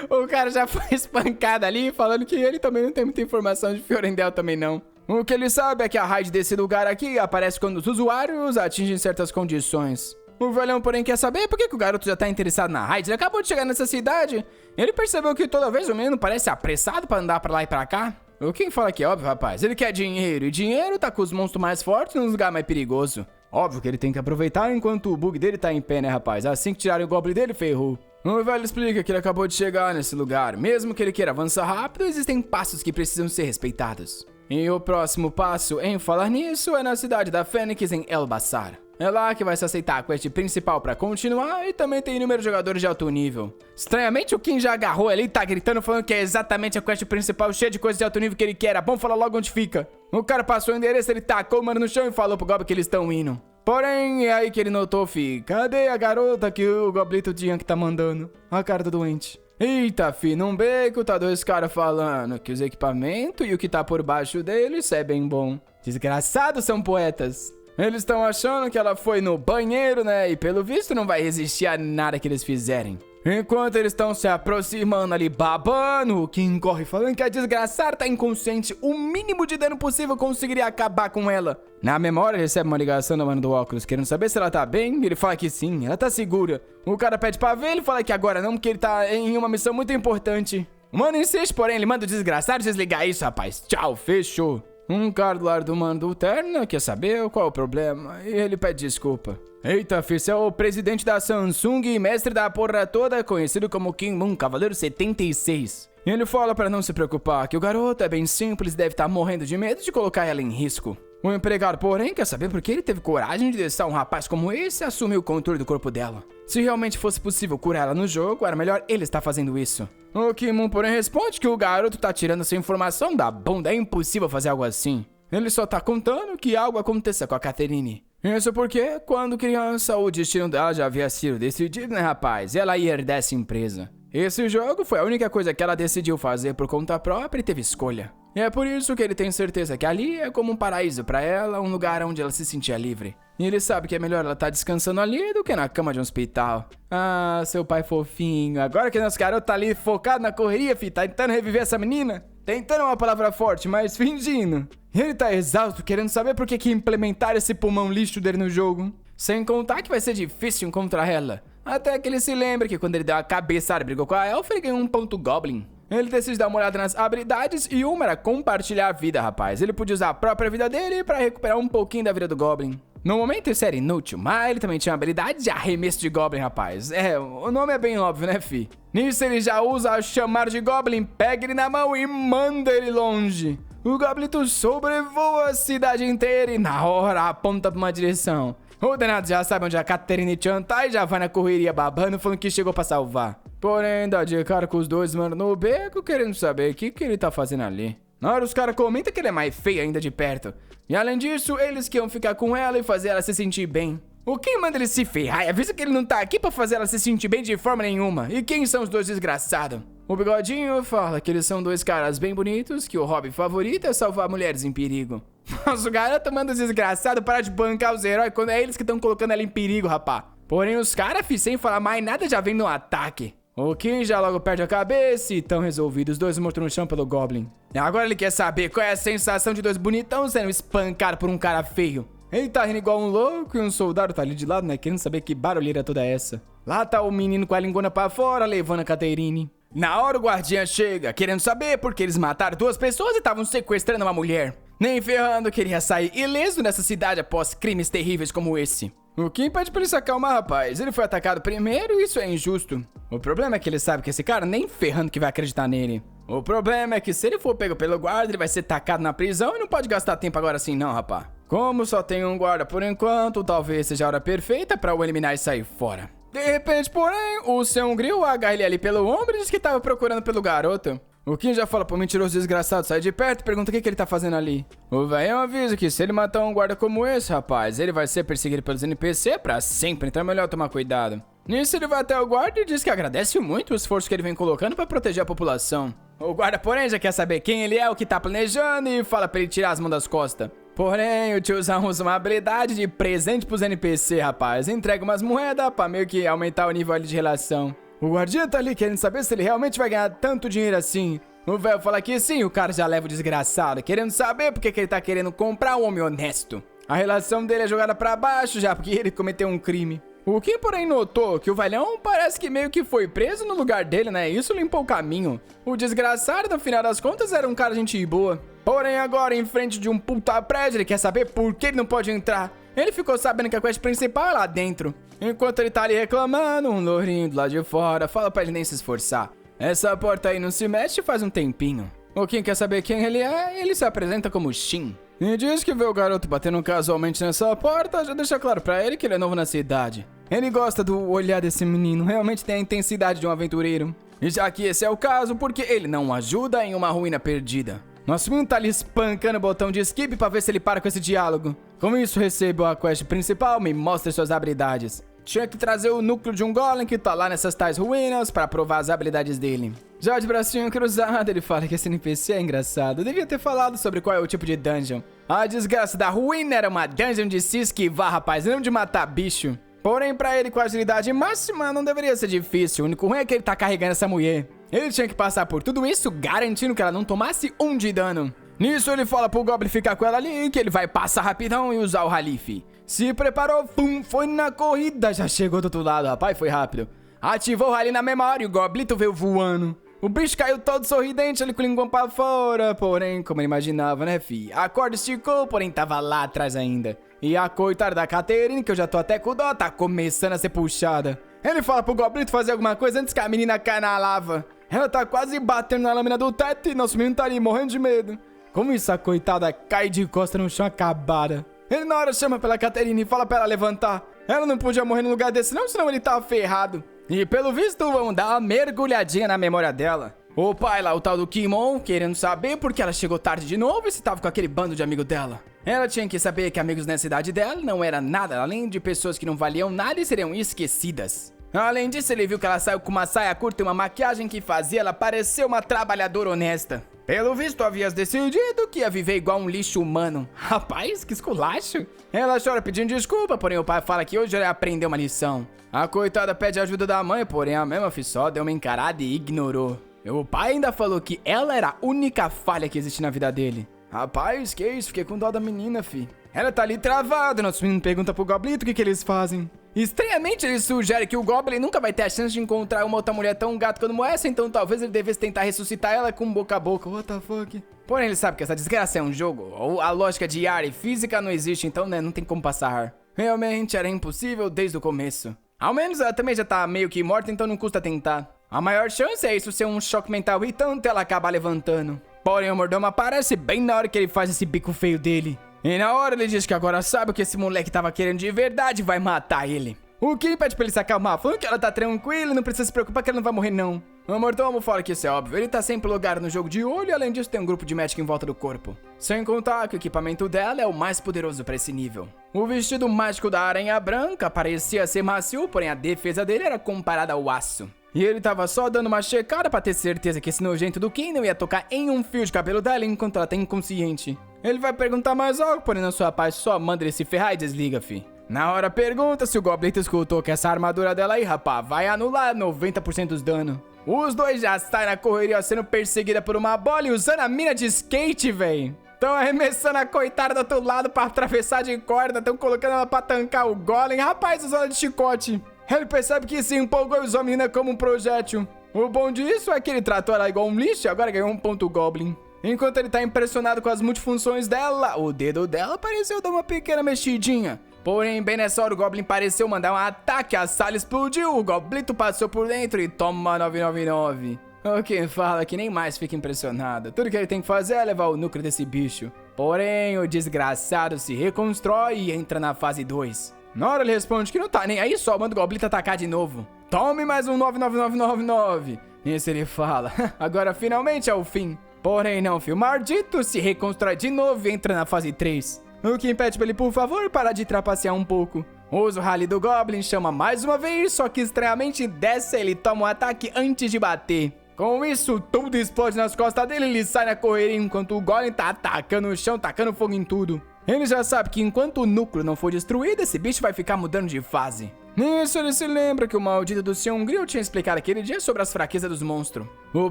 O cara já foi espancado ali, falando que ele também não tem muita informação de Fiorendel também não. O que ele sabe é que a raid desse lugar aqui aparece quando os usuários atingem certas condições. O velhão, porém, quer saber por que o garoto já tá interessado na raid. Ele acabou de chegar nessa cidade. Ele percebeu que toda vez o menino parece apressado pra andar pra lá e pra cá. O Kim fala que é óbvio, rapaz. Ele quer dinheiro, e dinheiro tá com os monstros mais fortes num lugar mais perigoso. Óbvio que ele tem que aproveitar enquanto o bug dele tá em pé, né, rapaz? Assim que tirarem o Goblin dele, ferrou. O velho explica que ele acabou de chegar nesse lugar. Mesmo que ele queira avançar rápido, existem passos que precisam ser respeitados. E o próximo passo em falar nisso é na cidade da Fênix, em Elbassar. É lá que vai se aceitar a quest principal pra continuar e também tem inúmeros jogadores de alto nível. Estranhamente, o Kim já agarrou ali e tá gritando falando que é exatamente a quest principal cheia de coisas de alto nível que ele quer. É bom falar logo onde fica. O cara passou o endereço, ele tacou o mano no chão e falou pro Goblin que eles estão indo. Porém, é aí que ele notou, fi. Cadê a garota que o Goblito tinha que tá mandando? A cara do doente. Eita, fi, num beco tá dois caras falando que os equipamentos e o que tá por baixo deles é bem bom. Desgraçados são poetas. Eles estão achando que ela foi no banheiro, né? E pelo visto não vai resistir a nada que eles fizerem. Enquanto eles estão se aproximando ali babando, o Kim corre falando que a desgraçada tá inconsciente. O mínimo de dano possível conseguiria acabar com ela. Na memória, ele recebe uma ligação do mano do óculos, querendo saber se ela tá bem. Ele fala que sim, ela tá segura. O cara pede pra ver, ele fala que agora não, porque ele tá em uma missão muito importante. O mano insiste, porém, ele manda o desgraçado desligar isso, rapaz. Tchau, fechou. Um cara do lado do mano do terno quer saber qual é o problema e ele pede desculpa. Eita, filho, você é o presidente da Samsung e mestre da porra toda, conhecido como Kim Moon, Cavaleiro 76. E ele fala pra não se preocupar, que o garoto é bem simples e deve estar morrendo de medo de colocar ela em risco. O empregado, porém, quer saber por que ele teve coragem de deixar um rapaz como esse assumir o controle do corpo dela. Se realmente fosse possível curar ela no jogo, era melhor ele estar fazendo isso. O Kim Moon, porém, responde que o garoto tá tirando essa informação da bunda, é impossível fazer algo assim. Ele só tá contando que algo aconteça com a Catherine. Isso porque, quando criança, o destino dela já havia sido decidido, né, rapaz? Ela ia herdar essa empresa. Esse jogo foi a única coisa que ela decidiu fazer por conta própria e teve escolha. E é por isso que ele tem certeza que ali é como um paraíso pra ela, um lugar onde ela se sentia livre. E ele sabe que é melhor ela estar descansando ali do que na cama de um hospital. Ah, seu pai fofinho. Agora que nosso garoto tá ali focado na correria, fi, tá tentando reviver essa menina. Tentando uma palavra forte, mas fingindo. E ele tá exausto, querendo saber por que implementaram esse pulmão lixo dele no jogo. Sem contar que vai ser difícil encontrar ela. Até que ele se lembra que quando ele deu a cabeçada e brigou com a Elfa, ele ganhou um ponto Goblin. Ele decide dar uma olhada nas habilidades e uma era compartilhar a vida, rapaz. Ele podia usar a própria vida dele pra recuperar um pouquinho da vida do Goblin. No momento isso era inútil, mas ele também tinha a habilidade de arremesso de Goblin, rapaz. É, o nome é bem óbvio, né, fi? Nisso ele já usa a chamar de Goblin, pega ele na mão e manda ele longe. O Goblito sobrevoa a cidade inteira e na hora aponta pra uma direção. O danado já sabe onde a Caterine Chan tá e já vai na correria babando, falando que chegou pra salvar. Porém, dá de cara com os dois, mano, no beco, querendo saber o que ele tá fazendo ali. Na hora os caras comentam que ele é mais feio ainda de perto. E além disso, eles queriam ficar com ela e fazer ela se sentir bem. O quem manda ele se ferrar e avisa que ele não tá aqui pra fazer ela se sentir bem de forma nenhuma. E quem são os dois desgraçados? O Bigodinho fala que eles são dois caras bem bonitos, que o hobby favorito é salvar mulheres em perigo. Mas o garoto manda os desgraçados parar de bancar os heróis quando é eles que estão colocando ela em perigo, rapá. Porém, os caras, sem falar mais nada, já vem no ataque. O Kim já logo perde a cabeça e tão resolvidos, dois mortos no chão pelo Goblin. E agora ele quer saber qual é a sensação de dois bonitão sendo espancados por um cara feio. Ele tá rindo igual um louco e um soldado tá ali de lado, né, querendo saber que barulheira toda é essa. Lá tá o menino com a lingona pra fora, levando a Caterine. Na hora o guardiã chega, querendo saber por que eles mataram duas pessoas e estavam sequestrando uma mulher. Nem ferrando queria sair ileso nessa cidade após crimes terríveis como esse. O Kim pede pra ele se acalmar, rapaz. Ele foi atacado primeiro e isso é injusto. O problema é que ele sabe que esse cara nem ferrando que vai acreditar nele. O problema é que se ele for pego pelo guarda, ele vai ser tacado na prisão e não pode gastar tempo agora assim não, rapaz. Como só tem um guarda por enquanto, talvez seja a hora perfeita pra o eliminar e sair fora. De repente, porém, o seu Grill agarra ele ali pelo ombro e diz que tava procurando pelo garoto. O Kim já fala pro mentiroso desgraçado sair de perto e pergunta o que ele tá fazendo ali. O velhão avisa que se ele matar um guarda como esse, rapaz, ele vai ser perseguido pelos NPC pra sempre, então é melhor tomar cuidado. Nisso ele vai até o guarda e diz que agradece muito o esforço que ele vem colocando pra proteger a população. O guarda, porém, já quer saber quem ele é, o que tá planejando e fala pra ele tirar as mãos das costas. Porém, o tiozão usa uma habilidade de presente pros NPC, rapaz. Entrega umas moedas pra meio que aumentar o nível ali de relação. O guardiã tá ali querendo saber se ele realmente vai ganhar tanto dinheiro assim. O velho fala que sim, o cara já leva o desgraçado, querendo saber porque que ele tá querendo comprar um homem honesto. A relação dele é jogada pra baixo já porque ele cometeu um crime. O Kim, porém, notou que o velhão parece que meio que foi preso no lugar dele, né? Isso limpou o caminho. O desgraçado, no final das contas, era um cara gente boa. Porém, agora, em frente de um puta prédio, ele quer saber por que ele não pode entrar. Ele ficou sabendo que a quest principal é lá dentro. Enquanto ele tá ali reclamando, um lourinho do lado de fora fala pra ele nem se esforçar. Essa porta aí não se mexe faz um tempinho. O Kim quer saber quem ele é, ele se apresenta como Shin. E diz que vê o garoto batendo casualmente nessa porta, já deixa claro pra ele que ele é novo na cidade. Ele gosta do olhar desse menino, realmente tem a intensidade de um aventureiro. E já que esse é o caso, porque ele não ajuda em uma ruína perdida. Nosso menino tá ali espancando o botão de skip pra ver se ele para com esse diálogo. Com isso, recebo a quest principal, me mostre suas habilidades. Tinha que trazer o núcleo de um golem que tá lá nessas tais ruínas pra provar as habilidades dele. Já de bracinho cruzado, ele fala que esse NPC é engraçado. Eu devia ter falado sobre qual é o tipo de dungeon. A desgraça da ruína era uma dungeon de se esquivar, rapaz, não de matar bicho. Porém, pra ele com agilidade máxima, não deveria ser difícil. O único ruim é que ele tá carregando essa mulher. Ele tinha que passar por tudo isso, garantindo que ela não tomasse um de dano. Nisso, ele fala pro Goblin ficar com ela ali, que ele vai passar rapidão e usar o Halife. Se preparou, pum, foi na corrida, já chegou do outro lado, rapaz, foi rápido. Ativou o Rally na memória e o Goblito veio voando. O bicho caiu todo sorridente, ele com o linguão pra fora, porém, como ele imaginava, né, fi? A corda esticou, porém tava lá atrás ainda. E a coitada da Caterine, que eu já tô até com dó, tá começando a ser puxada. Ele fala pro Goblito fazer alguma coisa antes que a menina caia na lava. Ela tá quase batendo na lâmina do teto e nosso menino tá ali morrendo de medo. Como isso, a coitada cai de costa no chão acabada. Ele na hora chama pela Caterine e fala pra ela levantar. Ela não podia morrer no lugar desse não, senão ele tava ferrado. E pelo visto vão dar uma mergulhadinha na memória dela. O pai lá, o tal do Kimon, querendo saber por que ela chegou tarde de novo e se tava com aquele bando de amigo dela. Ela tinha que saber que amigos na cidade dela não era nada além de pessoas que não valiam nada e seriam esquecidas. Além disso, ele viu que ela saiu com uma saia curta e uma maquiagem que fazia ela parecer uma trabalhadora honesta. Pelo visto, havias decidido que ia viver igual um lixo humano. Rapaz, que esculacho. Ela chora pedindo desculpa, porém o pai fala que hoje ela aprendeu uma lição. A coitada pede ajuda da mãe, porém a mesma só deu uma encarada e ignorou. O pai ainda falou que ela era a única falha que existe na vida dele. Rapaz, que isso? Fiquei com dó da menina, fi. Ela tá ali travada, nosso menino pergunta pro Goblito o que eles fazem. Estranhamente, ele sugere que o Goblin nunca vai ter a chance de encontrar uma outra mulher tão gata como essa, então talvez ele devesse tentar ressuscitar ela com boca a boca. What the fuck? Porém, ele sabe que essa desgraça é um jogo, ou a lógica de ar e física não existe, então, né, não tem como passar. Realmente era impossível desde o começo. Ao menos ela também já tá meio que morta, então não custa tentar. A maior chance é isso ser um choque mental e tanto ela acabar levantando. Porém, o mordomo aparece bem na hora que ele faz esse bico feio dele. E na hora ele diz que agora sabe o que esse moleque tava querendo de verdade e vai matar ele. O Kim pede pra ele se acalmar, falando que ela tá tranquila e não precisa se preocupar que ela não vai morrer não. O mordomo fala que isso é óbvio, ele tá sempre lugar no jogo de olho e além disso tem um grupo de médico em volta do corpo. Sem contar que o equipamento dela é o mais poderoso pra esse nível. O vestido mágico da Aranha Branca parecia ser macio, porém a defesa dele era comparada ao aço. E ele tava só dando uma checada pra ter certeza que esse nojento do Kim não ia tocar em um fio de cabelo dela enquanto ela tá inconsciente. Ele vai perguntar mais algo, porém na sua paz só manda ele se ferrar e desliga, fi. Na hora pergunta se o Goblito escutou que essa armadura dela aí, rapá, vai anular 90% dos danos. Os dois já saem na correria sendo perseguida por uma bola e usando a mina de skate, véi. Tão arremessando a coitada do outro lado pra atravessar de corda, tão colocando ela pra tancar o golem, rapaz, usando ela de chicote. Ele percebe que se empolgou e usou a menina como um projétil. O bom disso é que ele tratou ela igual um lixo e agora ganhou um ponto Goblin. Enquanto ele tá impressionado com as multifunções dela, o dedo dela pareceu dar uma pequena mexidinha. Porém, bem nessa hora o Goblin pareceu mandar um ataque, a sala explodiu, o Goblito passou por dentro e toma 999. O Kim fala que nem mais fica impressionado, tudo que ele tem que fazer é levar o núcleo desse bicho. Porém, o desgraçado se reconstrói e entra na fase 2. Na hora ele responde que não tá nem aí, só manda o Goblito atacar de novo. Tome mais um 99999. Nisso ele fala, agora finalmente é o fim. Porém não, filho, maldito se reconstrói de novo e entra na fase 3. O Kim pede pra ele, por favor, parar de trapacear um pouco. Usa o rally do Goblin, chama mais uma vez, só que estranhamente dessa ele toma um ataque antes de bater. Com isso, tudo explode nas costas dele e ele sai na correria enquanto o Goblin tá atacando o chão, tacando fogo em tudo. Ele já sabe que enquanto o núcleo não for destruído, esse bicho vai ficar mudando de fase. Nisso ele se lembra que o maldito do Sr. Grill tinha explicado aquele dia sobre as fraquezas dos monstros. O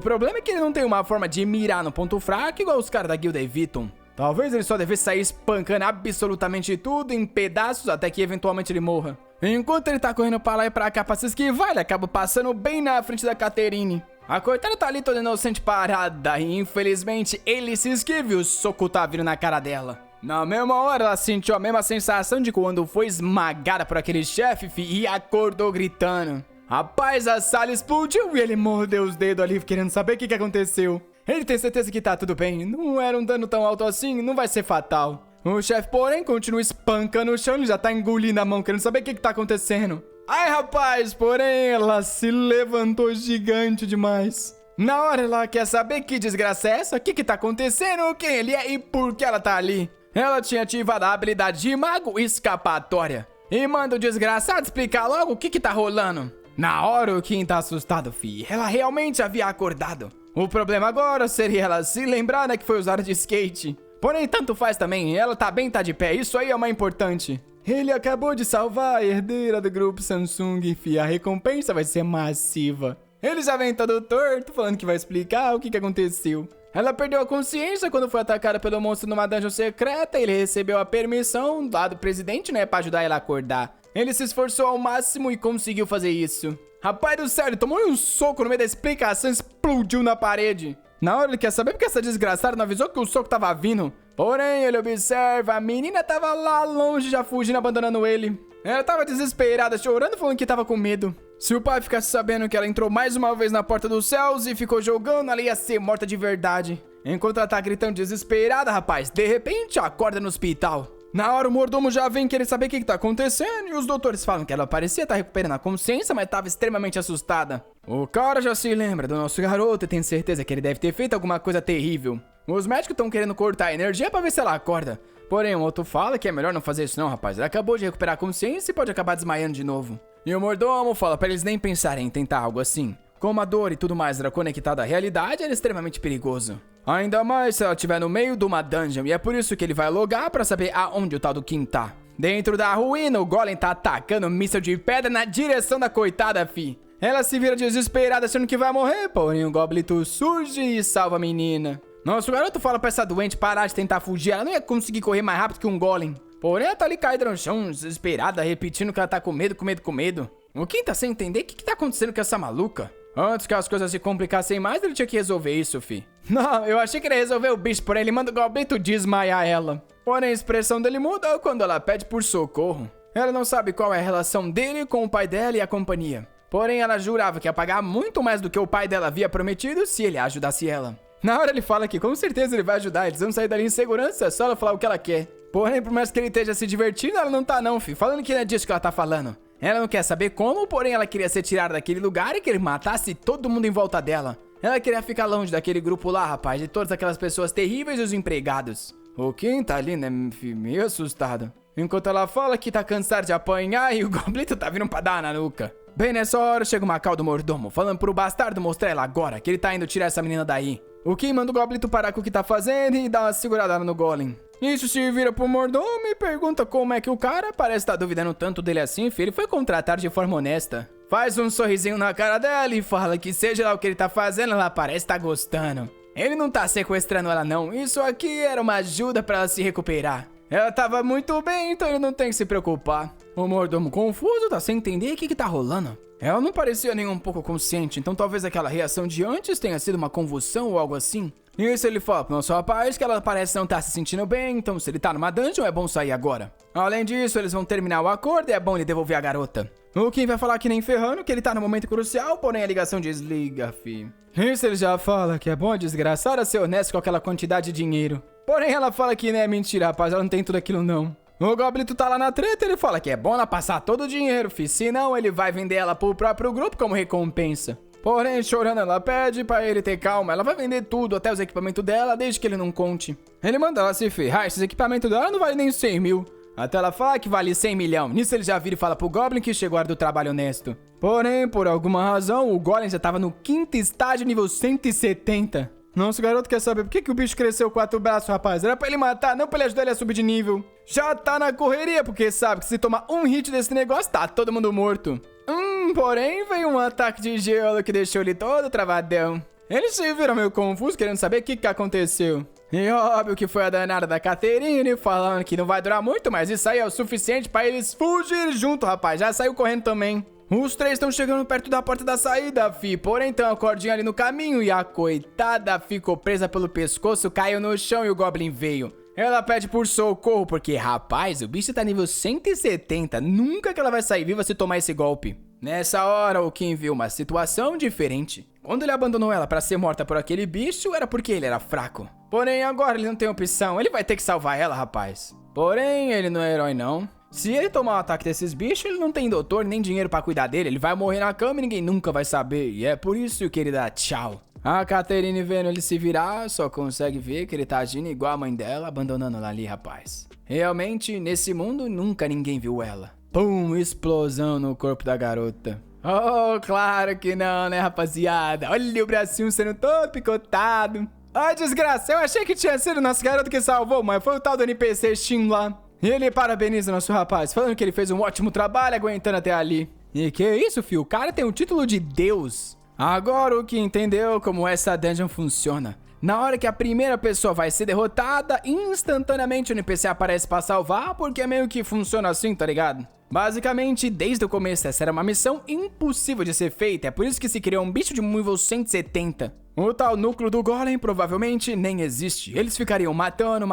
problema é que ele não tem uma forma de mirar no ponto fraco igual os caras da guilda evitam. Talvez ele só devesse sair espancando absolutamente tudo em pedaços até que eventualmente ele morra. Enquanto ele tá correndo pra lá e pra cá pra se esquivar, ele acaba passando bem na frente da Caterine. A coitada tá ali toda inocente parada e infelizmente ele se esquiva e o soco tá vindo na cara dela. Na mesma hora ela sentiu a mesma sensação de quando foi esmagada por aquele chefe e acordou gritando. Rapaz, a sala explodiu e ele mordeu os dedos ali querendo saber o que aconteceu. Ele tem certeza que tá tudo bem, não era um dano tão alto assim, não vai ser fatal. O chefe, porém, continua espancando o chão, ele já tá engolindo a mão, querendo saber o que tá acontecendo. Ai, rapaz, porém, ela se levantou gigante demais. Na hora ela quer saber que desgraça é essa, o que tá acontecendo, quem ele é e por que ela tá ali. Ela tinha ativado a habilidade de mago escapatória. E manda o desgraçado explicar logo o que tá rolando. Na hora o Kim tá assustado, fi, ela realmente havia acordado. O problema agora seria ela se lembrar, né, que foi usada de skate. Porém, tanto faz também, ela tá bem, tá de pé, isso aí é o mais importante. Ele acabou de salvar a herdeira do grupo Samsung, fi, a recompensa vai ser massiva. Ele já vem todo torto, falando que vai explicar o que aconteceu. Ela perdeu a consciência quando foi atacada pelo monstro numa dungeon secreta e ele recebeu a permissão lá do presidente, né, pra ajudar ela a acordar. Ele se esforçou ao máximo e conseguiu fazer isso. Rapaz do céu, ele tomou um soco no meio da explicação e explodiu na parede. Na hora ele quer saber porque essa desgraçada não avisou que o soco tava vindo. Porém, ele observa, a menina tava lá longe já fugindo, abandonando ele. Ela tava desesperada, chorando, falando que tava com medo. Se o pai ficasse sabendo que ela entrou mais uma vez na porta dos céus e ficou jogando, ela ia ser morta de verdade. Enquanto ela tá gritando desesperada, rapaz, de repente acorda no hospital. Na hora o mordomo já vem querer saber o que tá acontecendo e os doutores falam que ela parecia estar recuperando a consciência, mas tava extremamente assustada. O cara já se lembra do nosso garoto e tem certeza que ele deve ter feito alguma coisa terrível. Os médicos estão querendo cortar a energia pra ver se ela acorda. Porém, o outro fala que é melhor não fazer isso não, rapaz. Ele acabou de recuperar a consciência e pode acabar desmaiando de novo. E o mordomo fala pra eles nem pensarem em tentar algo assim. Como a dor e tudo mais era conectada à realidade, era extremamente perigoso. Ainda mais se ela estiver no meio de uma dungeon, e é por isso que ele vai logar pra saber aonde o tal do Kim tá. Dentro da ruína, o Golem tá atacando um míssil de pedra na direção da coitada, fi. Ela se vira desesperada achando que vai morrer, porém o Goblito surge e salva a menina. Nossa, o garoto fala pra essa doente parar de tentar fugir, ela não ia conseguir correr mais rápido que um Golem. Porém ela tá ali caída no chão, desesperada, repetindo que ela tá com medo, com medo, com medo. O Kim tá sem entender o que tá acontecendo com essa maluca. Antes que as coisas se complicassem mais, ele tinha que resolver isso, fi. Não, eu achei que ele ia resolver o bicho, porém ele manda o Goblito desmaiar ela. Porém a expressão dele muda quando ela pede por socorro. Ela não sabe qual é a relação dele com o pai dela e a companhia. Porém ela jurava que ia pagar muito mais do que o pai dela havia prometido se ele ajudasse ela. Na hora ele fala que com certeza ele vai ajudar, eles vão sair dali em segurança, só ela falar o que ela quer. Porém, por mais que ele esteja se divertindo, ela não tá não, fi, falando que não é disso que ela tá falando. Ela não quer saber como, porém ela queria ser tirada daquele lugar e que ele matasse todo mundo em volta dela. Ela queria ficar longe daquele grupo lá, rapaz, de todas aquelas pessoas terríveis e os empregados. O Kim tá ali, né, meio assustado. Enquanto ela fala que tá cansada de apanhar e o Goblito tá vindo pra dar na nuca. Bem nessa hora chega o Macal do mordomo, falando pro bastardo mostrar ela agora, que ele tá indo tirar essa menina daí. O Kim manda o Goblito parar com o que tá fazendo e dá uma segurada no Golem. Isso se vira pro mordomo e pergunta como é que o cara parece estar duvidando tanto dele assim, filho. Ele foi contratado de forma honesta. Faz um sorrisinho na cara dela e fala que seja lá o que ele tá fazendo, ela parece estar gostando. Ele não tá sequestrando ela não, isso aqui era uma ajuda pra ela se recuperar. Ela tava muito bem, então ele não tem que se preocupar. O mordomo confuso tá sem entender o que tá rolando. Ela não parecia nem um pouco consciente, então talvez aquela reação de antes tenha sido uma convulsão ou algo assim. Nisso ele fala pro nosso rapaz que ela parece não tá se sentindo bem, então se ele tá numa dungeon é bom sair agora. Além disso, eles vão terminar o acordo e é bom ele devolver a garota. O Kim vai falar que nem ferrando, que ele tá no momento crucial, porém a ligação desliga, fi. Nisso ele já fala que é bom a desgraçada ser honesto com aquela quantidade de dinheiro. Porém ela fala que não é mentira, rapaz, ela não tem tudo aquilo não. O Goblito tá lá na treta e ele fala que é bom ela passar todo o dinheiro, fi, senão ele vai vender ela pro próprio grupo como recompensa. Porém, chorando, ela pede pra ele ter calma, ela vai vender tudo, até os equipamentos dela, desde que ele não conte. Ele manda ela se ferrar, esses equipamentos dela não valem nem 100 mil. Até ela fala que vale 100 milhões, nisso ele já vira e fala pro Goblin que chegou a hora do trabalho honesto. Porém, por alguma razão, o Golem já tava no 5º estágio, nível 170. Nosso garoto quer saber por que o bicho cresceu 4 braços, rapaz. Era pra ele matar, não pra ele ajudar ele a subir de nível. Já tá na correria, porque sabe que se tomar um hit desse negócio, tá todo mundo morto. Porém, veio um ataque de gelo que deixou ele todo travadão. Ele se vira meio confuso, querendo saber o que aconteceu. E óbvio que foi a danada da Caterine, falando que não vai durar muito, mas isso aí é o suficiente pra eles fugirem junto, rapaz. Já saiu correndo também. Os 3 estão chegando perto da porta da saída, fi. Porém, tem uma cordinha ali no caminho e a coitada ficou presa pelo pescoço, caiu no chão e o Goblin veio. Ela pede por socorro, porque, rapaz, o bicho tá nível 170. Nunca que ela vai sair viva se tomar esse golpe. Nessa hora, o Kim viu uma situação diferente. Quando ele abandonou ela pra ser morta por aquele bicho, era porque ele era fraco. Porém, agora ele não tem opção. Ele vai ter que salvar ela, rapaz. Porém, ele não é herói, não. Se ele tomar um ataque desses bichos, ele não tem doutor nem dinheiro pra cuidar dele. Ele vai morrer na cama e ninguém nunca vai saber. E é por isso que ele dá tchau. A Caterine, vendo ele se virar, só consegue ver que ele tá agindo igual a mãe dela, abandonando ela ali, rapaz. Realmente, nesse mundo, nunca ninguém viu ela. Pum, explosão no corpo da garota. Oh, claro que não, né, rapaziada? Olha o bracinho sendo todo picotado. Ai, desgraça, eu achei que tinha sido o nosso garoto que salvou, mas foi o tal do NPC Shin lá. E ele parabeniza o nosso rapaz, falando que ele fez um ótimo trabalho aguentando até ali. E que isso, fio? O cara tem o título de Deus. Agora o que entendeu como essa dungeon funciona. Na hora que a primeira pessoa vai ser derrotada, instantaneamente o NPC aparece pra salvar, porque é meio que funciona assim, tá ligado? Basicamente, desde o começo, essa era uma missão impossível de ser feita, é por isso que se criou um bicho de nível 170. O tal núcleo do Golem provavelmente nem existe. Eles ficariam matando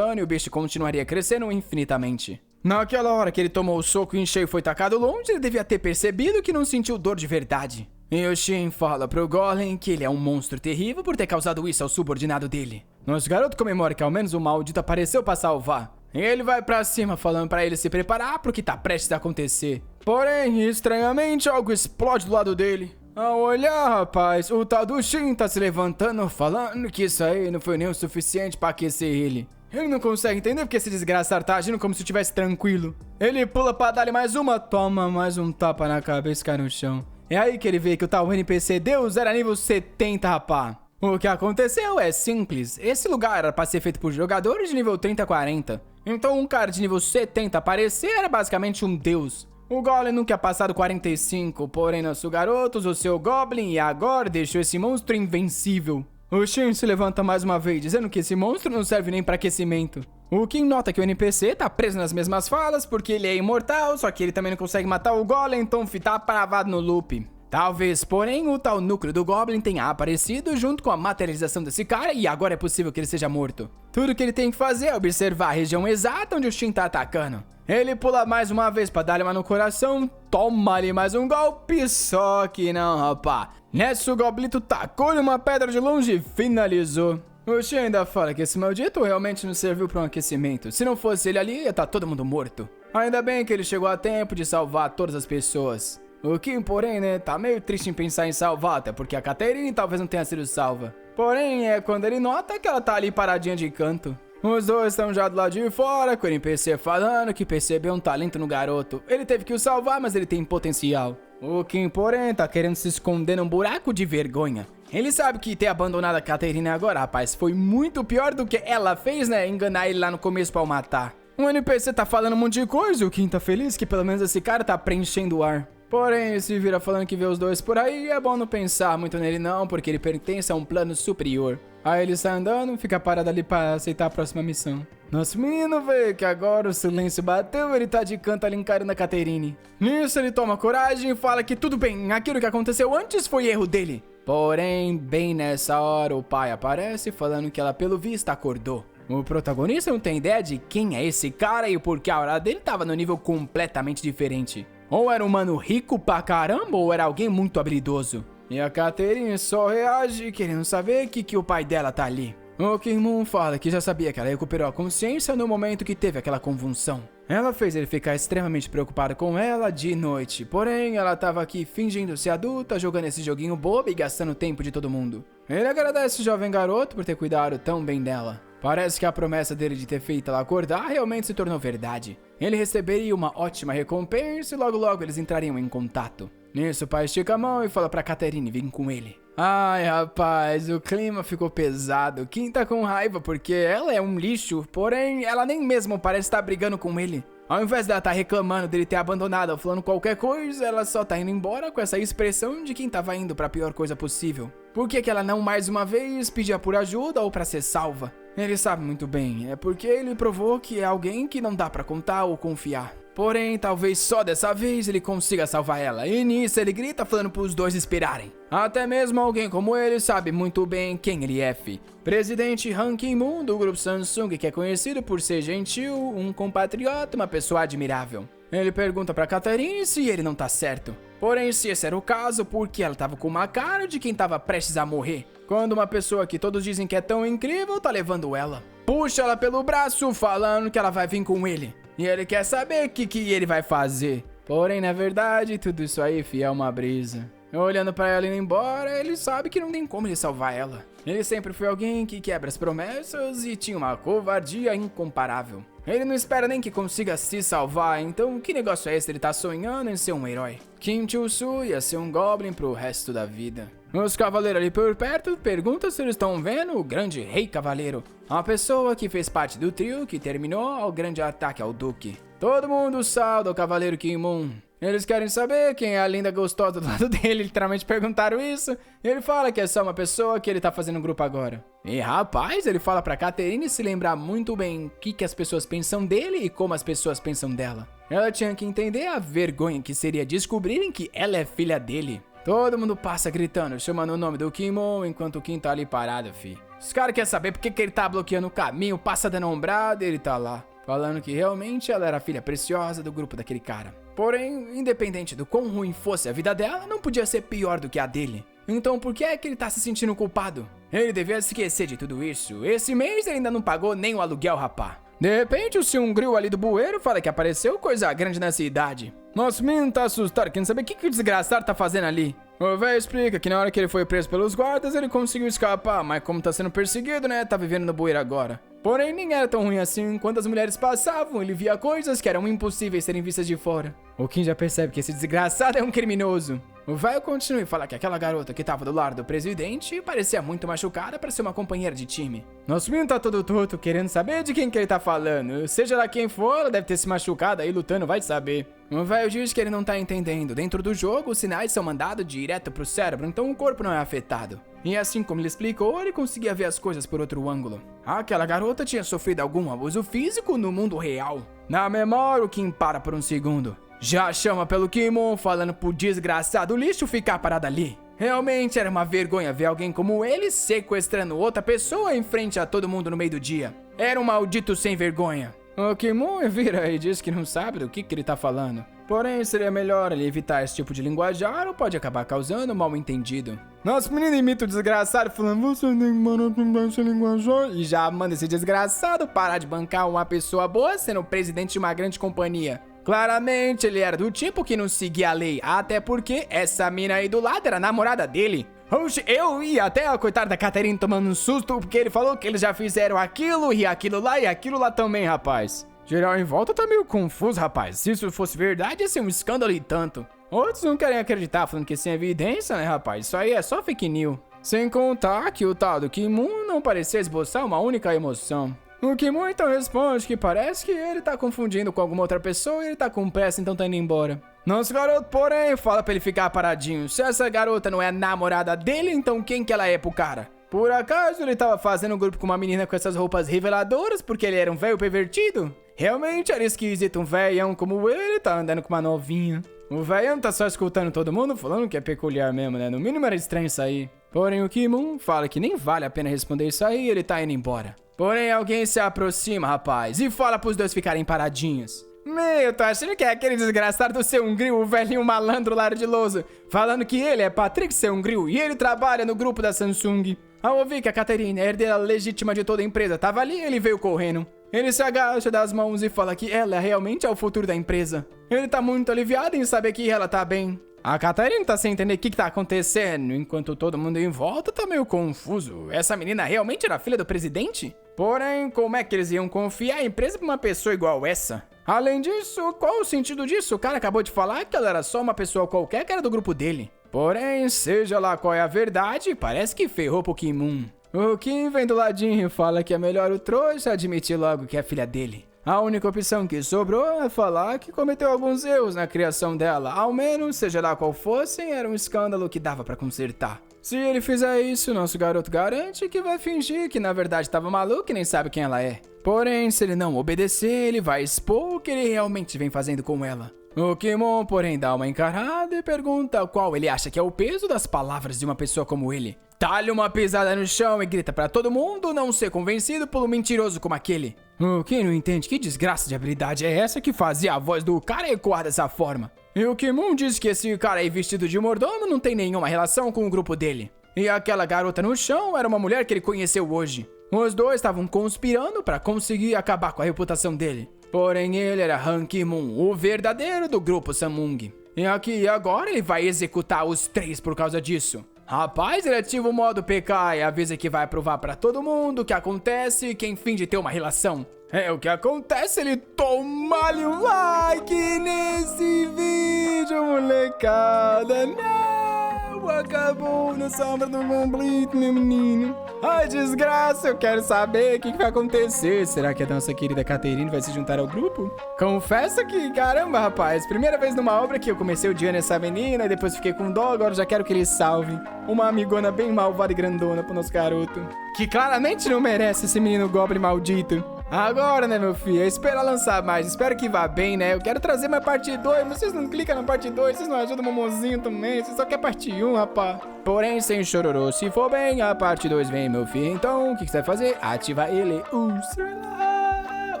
e o bicho continuaria crescendo infinitamente. Naquela hora que ele tomou o soco em cheio e foi tacado longe, ele devia ter percebido que não sentiu dor de verdade. E o Shin fala pro Golem que ele é um monstro terrível por ter causado isso ao subordinado dele. Nosso garoto comemora que ao menos o maldito apareceu pra salvar. E ele vai pra cima falando pra ele se preparar pro que tá prestes a acontecer. Porém, estranhamente, algo explode do lado dele. Ao olhar, rapaz, o tal do Shin tá se levantando falando que isso aí não foi nem o suficiente pra aquecer ele. Ele não consegue entender porque esse desgraçado tá agindo como se estivesse tranquilo. Ele pula pra dar-lhe mais uma, toma mais um tapa na cabeça e cai no chão. É aí que ele vê que o tal NPC Deus era nível 70, rapá. O que aconteceu é simples. Esse lugar era pra ser feito por jogadores de nível 30 a 40. Então um cara de nível 70 aparecer era basicamente um deus. O Golem nunca tinha passado 45, porém nosso garoto usou seu Goblin e agora deixou esse monstro invencível. O Shin se levanta mais uma vez, dizendo que esse monstro não serve nem pra aquecimento. O Kim nota que o NPC tá preso nas mesmas falas porque ele é imortal, só que ele também não consegue matar o Golem, então tá travado no loop. Talvez, porém, o tal núcleo do Goblin tenha aparecido junto com a materialização desse cara e agora é possível que ele seja morto. Tudo que ele tem que fazer é observar a região exata onde o Shin tá atacando. Ele pula mais uma vez pra dar-lhe uma no coração, toma ali mais um golpe, só que não, rapá. Nessa o Goblito tacou-lhe uma pedra de longe e finalizou. O Shin ainda fala que esse maldito realmente não serviu para um aquecimento. Se não fosse ele ali, ia estar todo mundo morto. Ainda bem que ele chegou a tempo de salvar todas as pessoas. O Kim, porém, né, tá meio triste em pensar em salvar, até porque a Caterine talvez não tenha sido salva. Porém, é quando ele nota que ela tá ali paradinha de canto. Os dois estão já do lado de fora, com o NPC falando que percebeu um talento no garoto. Ele teve que o salvar, mas ele tem potencial. O Kim, porém, tá querendo se esconder num buraco de vergonha. Ele sabe que ter abandonado a Caterine agora, rapaz, foi muito pior do que ela fez, né, enganar ele lá no começo pra o matar. O NPC tá falando um monte de coisa e o Kim tá feliz que pelo menos esse cara tá preenchendo o ar. Porém, ele se vira falando que vê os dois por aí e é bom não pensar muito nele não, porque ele pertence a um plano superior. Aí ele sai andando, fica parado ali pra aceitar a próxima missão. Nosso menino vê que agora o silêncio bateu, ele tá de canto ali encarando a Caterine. Nisso ele toma coragem e fala que tudo bem, aquilo que aconteceu antes foi erro dele. Porém, bem nessa hora o pai aparece falando que ela pelo visto acordou. O protagonista não tem ideia de quem é esse cara e porque a aura dele tava no nível completamente diferente. Ou era um mano rico pra caramba ou era alguém muito habilidoso. E a Caterine só reage querendo saber que o pai dela tá ali. O Kim Moon fala que já sabia que ela recuperou a consciência no momento que teve aquela convulsão. Ela fez ele ficar extremamente preocupado com ela de noite, porém ela tava aqui fingindo ser adulta, jogando esse joguinho bobo e gastando o tempo de todo mundo. Ele agradece o jovem garoto por ter cuidado tão bem dela. Parece que a promessa dele de ter feito ela acordar realmente se tornou verdade. Ele receberia uma ótima recompensa e logo logo eles entrariam em contato. Nisso o pai estica a mão e fala pra Caterine vir com ele. Ai rapaz, o clima ficou pesado. Kim tá com raiva porque ela é um lixo, porém ela nem mesmo parece estar brigando com ele. Ao invés dela estar reclamando dele ter abandonado ou falando qualquer coisa, ela só tá indo embora com essa expressão de quem tava indo pra pior coisa possível. Por que ela não mais uma vez pedia por ajuda ou pra ser salva? Ele sabe muito bem, é porque ele provou que é alguém que não dá pra contar ou confiar. Porém, talvez só dessa vez ele consiga salvar ela, e nisso ele grita falando pros dois esperarem. Até mesmo alguém como ele sabe muito bem quem ele é, fi. Presidente Han Kim-moon do grupo Samsung, que é conhecido por ser gentil, um compatriota, uma pessoa admirável. Ele pergunta pra Caterine se ele não tá certo. Porém, se esse era o caso, porque ela tava com uma cara de quem tava prestes a morrer. Quando uma pessoa que todos dizem que é tão incrível tá levando ela. Puxa ela pelo braço, falando que ela vai vir com ele. E ele quer saber o que ele vai fazer. Porém, na verdade, tudo isso aí, fi, é uma brisa. Olhando pra ela indo embora, ele sabe que não tem como ele salvar ela. Ele sempre foi alguém que quebra as promessas e tinha uma covardia incomparável. Ele não espera nem que consiga se salvar, então que negócio é esse? Ele tá sonhando em ser um herói. Kim Chul-soo ia ser um Goblin pro resto da vida. Os cavaleiros ali por perto perguntam se eles estão vendo o grande Rei Cavaleiro, a pessoa que fez parte do trio que terminou ao grande ataque ao Duque. Todo mundo sauda o Cavaleiro Kim Moon. Eles querem saber quem é a linda gostosa do lado dele, literalmente perguntaram isso. E ele fala que é só uma pessoa que ele tá fazendo um grupo agora. E rapaz, ele fala pra Caterine se lembrar muito bem o que as pessoas pensam dele e como as pessoas pensam dela. Ela tinha que entender a vergonha que seria descobrirem que ela é filha dele. Todo mundo passa gritando, chamando o nome do Kim Moon enquanto o Kim tá ali parado, fi. Os caras querem saber por que ele tá bloqueando o caminho, passa dando ombrada e ele tá lá. Falando que realmente ela era a filha preciosa do grupo daquele cara. Porém, independente do quão ruim fosse a vida dela, não podia ser pior do que a dele. Então por que é que ele tá se sentindo culpado? Ele devia esquecer de tudo isso. Esse mês ele ainda não pagou nem o aluguel, rapá. De repente, o seu grill ali do bueiro fala que apareceu coisa grande na cidade. Nosso menino tá assustado, querendo saber o que o desgraçado tá fazendo ali. O velho explica que na hora que ele foi preso pelos guardas, ele conseguiu escapar, mas como tá sendo perseguido, né, tá vivendo no bueiro agora. Porém, nem era tão ruim assim. Enquanto as mulheres passavam, ele via coisas que eram impossíveis serem vistas de fora. O Kim já percebe que esse desgraçado é um criminoso. O velho continua e fala que aquela garota que tava do lado do presidente parecia muito machucada para ser uma companheira de time. Nosso menino tá todo torto, querendo saber de quem que ele tá falando. Seja lá quem for, ela deve ter se machucado aí lutando, vai saber. O velho diz que ele não tá entendendo. Dentro do jogo, os sinais são mandados direto pro cérebro, então o corpo não é afetado. E assim como ele explicou, ele conseguia ver as coisas por outro ângulo. Aquela garota tinha sofrido algum abuso físico no mundo real. Na memória, o Kim para por um segundo. Já chama pelo Kimon, falando pro desgraçado lixo ficar parado ali. Realmente era uma vergonha ver alguém como ele sequestrando outra pessoa em frente a todo mundo no meio do dia. Era um maldito sem vergonha. O Kimon vira e diz que não sabe do que ele tá falando. Porém, seria melhor ele evitar esse tipo de linguajar ou pode acabar causando um mal-entendido. Nosso menino imita o desgraçado falando, você tem que parar de esse linguajar. E já manda esse desgraçado parar de bancar uma pessoa boa sendo o presidente de uma grande companhia. Claramente, ele era do tipo que não seguia a lei, até porque essa mina aí do lado era a namorada dele. Oxe, eu ia até a coitada da Caterine tomando um susto, porque ele falou que eles já fizeram aquilo e aquilo lá também, rapaz. Geral em volta tá meio confuso, rapaz. Se isso fosse verdade, ia ser um escândalo e tanto. Outros não querem acreditar, falando que sem evidência, né, rapaz? Isso aí é só fake news. Sem contar que o tal do Kim-moon não parecia esboçar uma única emoção. O Kim-moon então responde que parece que ele tá confundindo com alguma outra pessoa e ele tá com pressa, então tá indo embora. Nosso garoto, porém, fala pra ele ficar paradinho. Se essa garota não é a namorada dele, então quem que ela é pro cara? Por acaso ele tava fazendo um grupo com uma menina com essas roupas reveladoras porque ele era um velho pervertido? Realmente era esquisito um velhão como ele tá andando com uma novinha. O velhão tá só escutando todo mundo falando que é peculiar mesmo, né? No mínimo era estranho isso aí. Porém o Kim-moon fala que nem vale a pena responder isso aí e ele tá indo embora. Porém alguém se aproxima, rapaz, e fala pros dois ficarem paradinhos. Meu, tô achando que é aquele desgraçado do Seungril, o velhinho malandro lardiloso, falando que ele é Patrick Seungril e ele trabalha no grupo da Samsung. Ao ouvir que a Caterine, a herdeira legítima de toda a empresa, tava ali, ele veio correndo. Ele se agacha das mãos e fala que ela realmente é o futuro da empresa. Ele tá muito aliviado em saber que ela tá bem. A Caterine tá sem entender o que tá acontecendo, enquanto todo mundo em volta tá meio confuso. Essa menina realmente era filha do presidente? Porém, como é que eles iam confiar a empresa pra uma pessoa igual essa? Além disso, qual o sentido disso? O cara acabou de falar que ela era só uma pessoa qualquer que era do grupo dele. Porém, seja lá qual é a verdade, parece que ferrou pro Kim-moon. O Kim vem do ladinho e fala que é melhor o trouxa admitir logo que é filha dele. A única opção que sobrou é falar que cometeu alguns erros na criação dela. Ao menos, seja lá qual fossem, era um escândalo que dava pra consertar. Se ele fizer isso, nosso garoto garante que vai fingir que na verdade tava maluco e nem sabe quem ela é. Porém, se ele não obedecer, ele vai expor o que ele realmente vem fazendo com ela. O Kimon, porém, dá uma encarada e pergunta qual ele acha que é o peso das palavras de uma pessoa como ele. Dá-lhe uma pisada no chão e grita pra todo mundo não ser convencido por um mentiroso como aquele. O Kim não entende que desgraça de habilidade é essa que fazia a voz do cara ecoar dessa forma. E o Kim-moon diz que esse cara aí vestido de mordomo não tem nenhuma relação com o grupo dele. E aquela garota no chão era uma mulher que ele conheceu hoje. Os dois estavam conspirando pra conseguir acabar com a reputação dele. Porém, ele era Han Ki-moon, o verdadeiro do grupo Samsung. E aqui e agora ele vai executar os três por causa disso. Rapaz, ele ativa o modo PK e avisa que vai provar pra todo mundo o que acontece quem finge ter uma relação. É o que acontece, ele toma-lhe um like nesse vídeo, molecada. Não, acabou na sombra do conflito, meu menino. Ai, desgraça, eu quero saber o que vai acontecer. Será que a nossa querida Caterine vai se juntar ao grupo? Confesso que, caramba, rapaz, primeira vez numa obra que eu comecei odiando essa menina e depois fiquei com dó, agora já quero que ele salve. Uma amigona bem malvada e grandona pro nosso garoto, que claramente não merece esse menino goblin maldito. Agora, né, meu filho, eu espero lançar mais, espero que vá bem, né? Eu quero trazer mais parte 2, mas vocês não clicam na parte 2, vocês não ajudam o Momozinho também, vocês só querem parte 1, rapaz. Porém, sem chororô, se for bem, a parte 2 vem, meu filho. Então, o que você vai fazer? Ativa ele, o celular.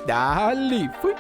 Dali, fui.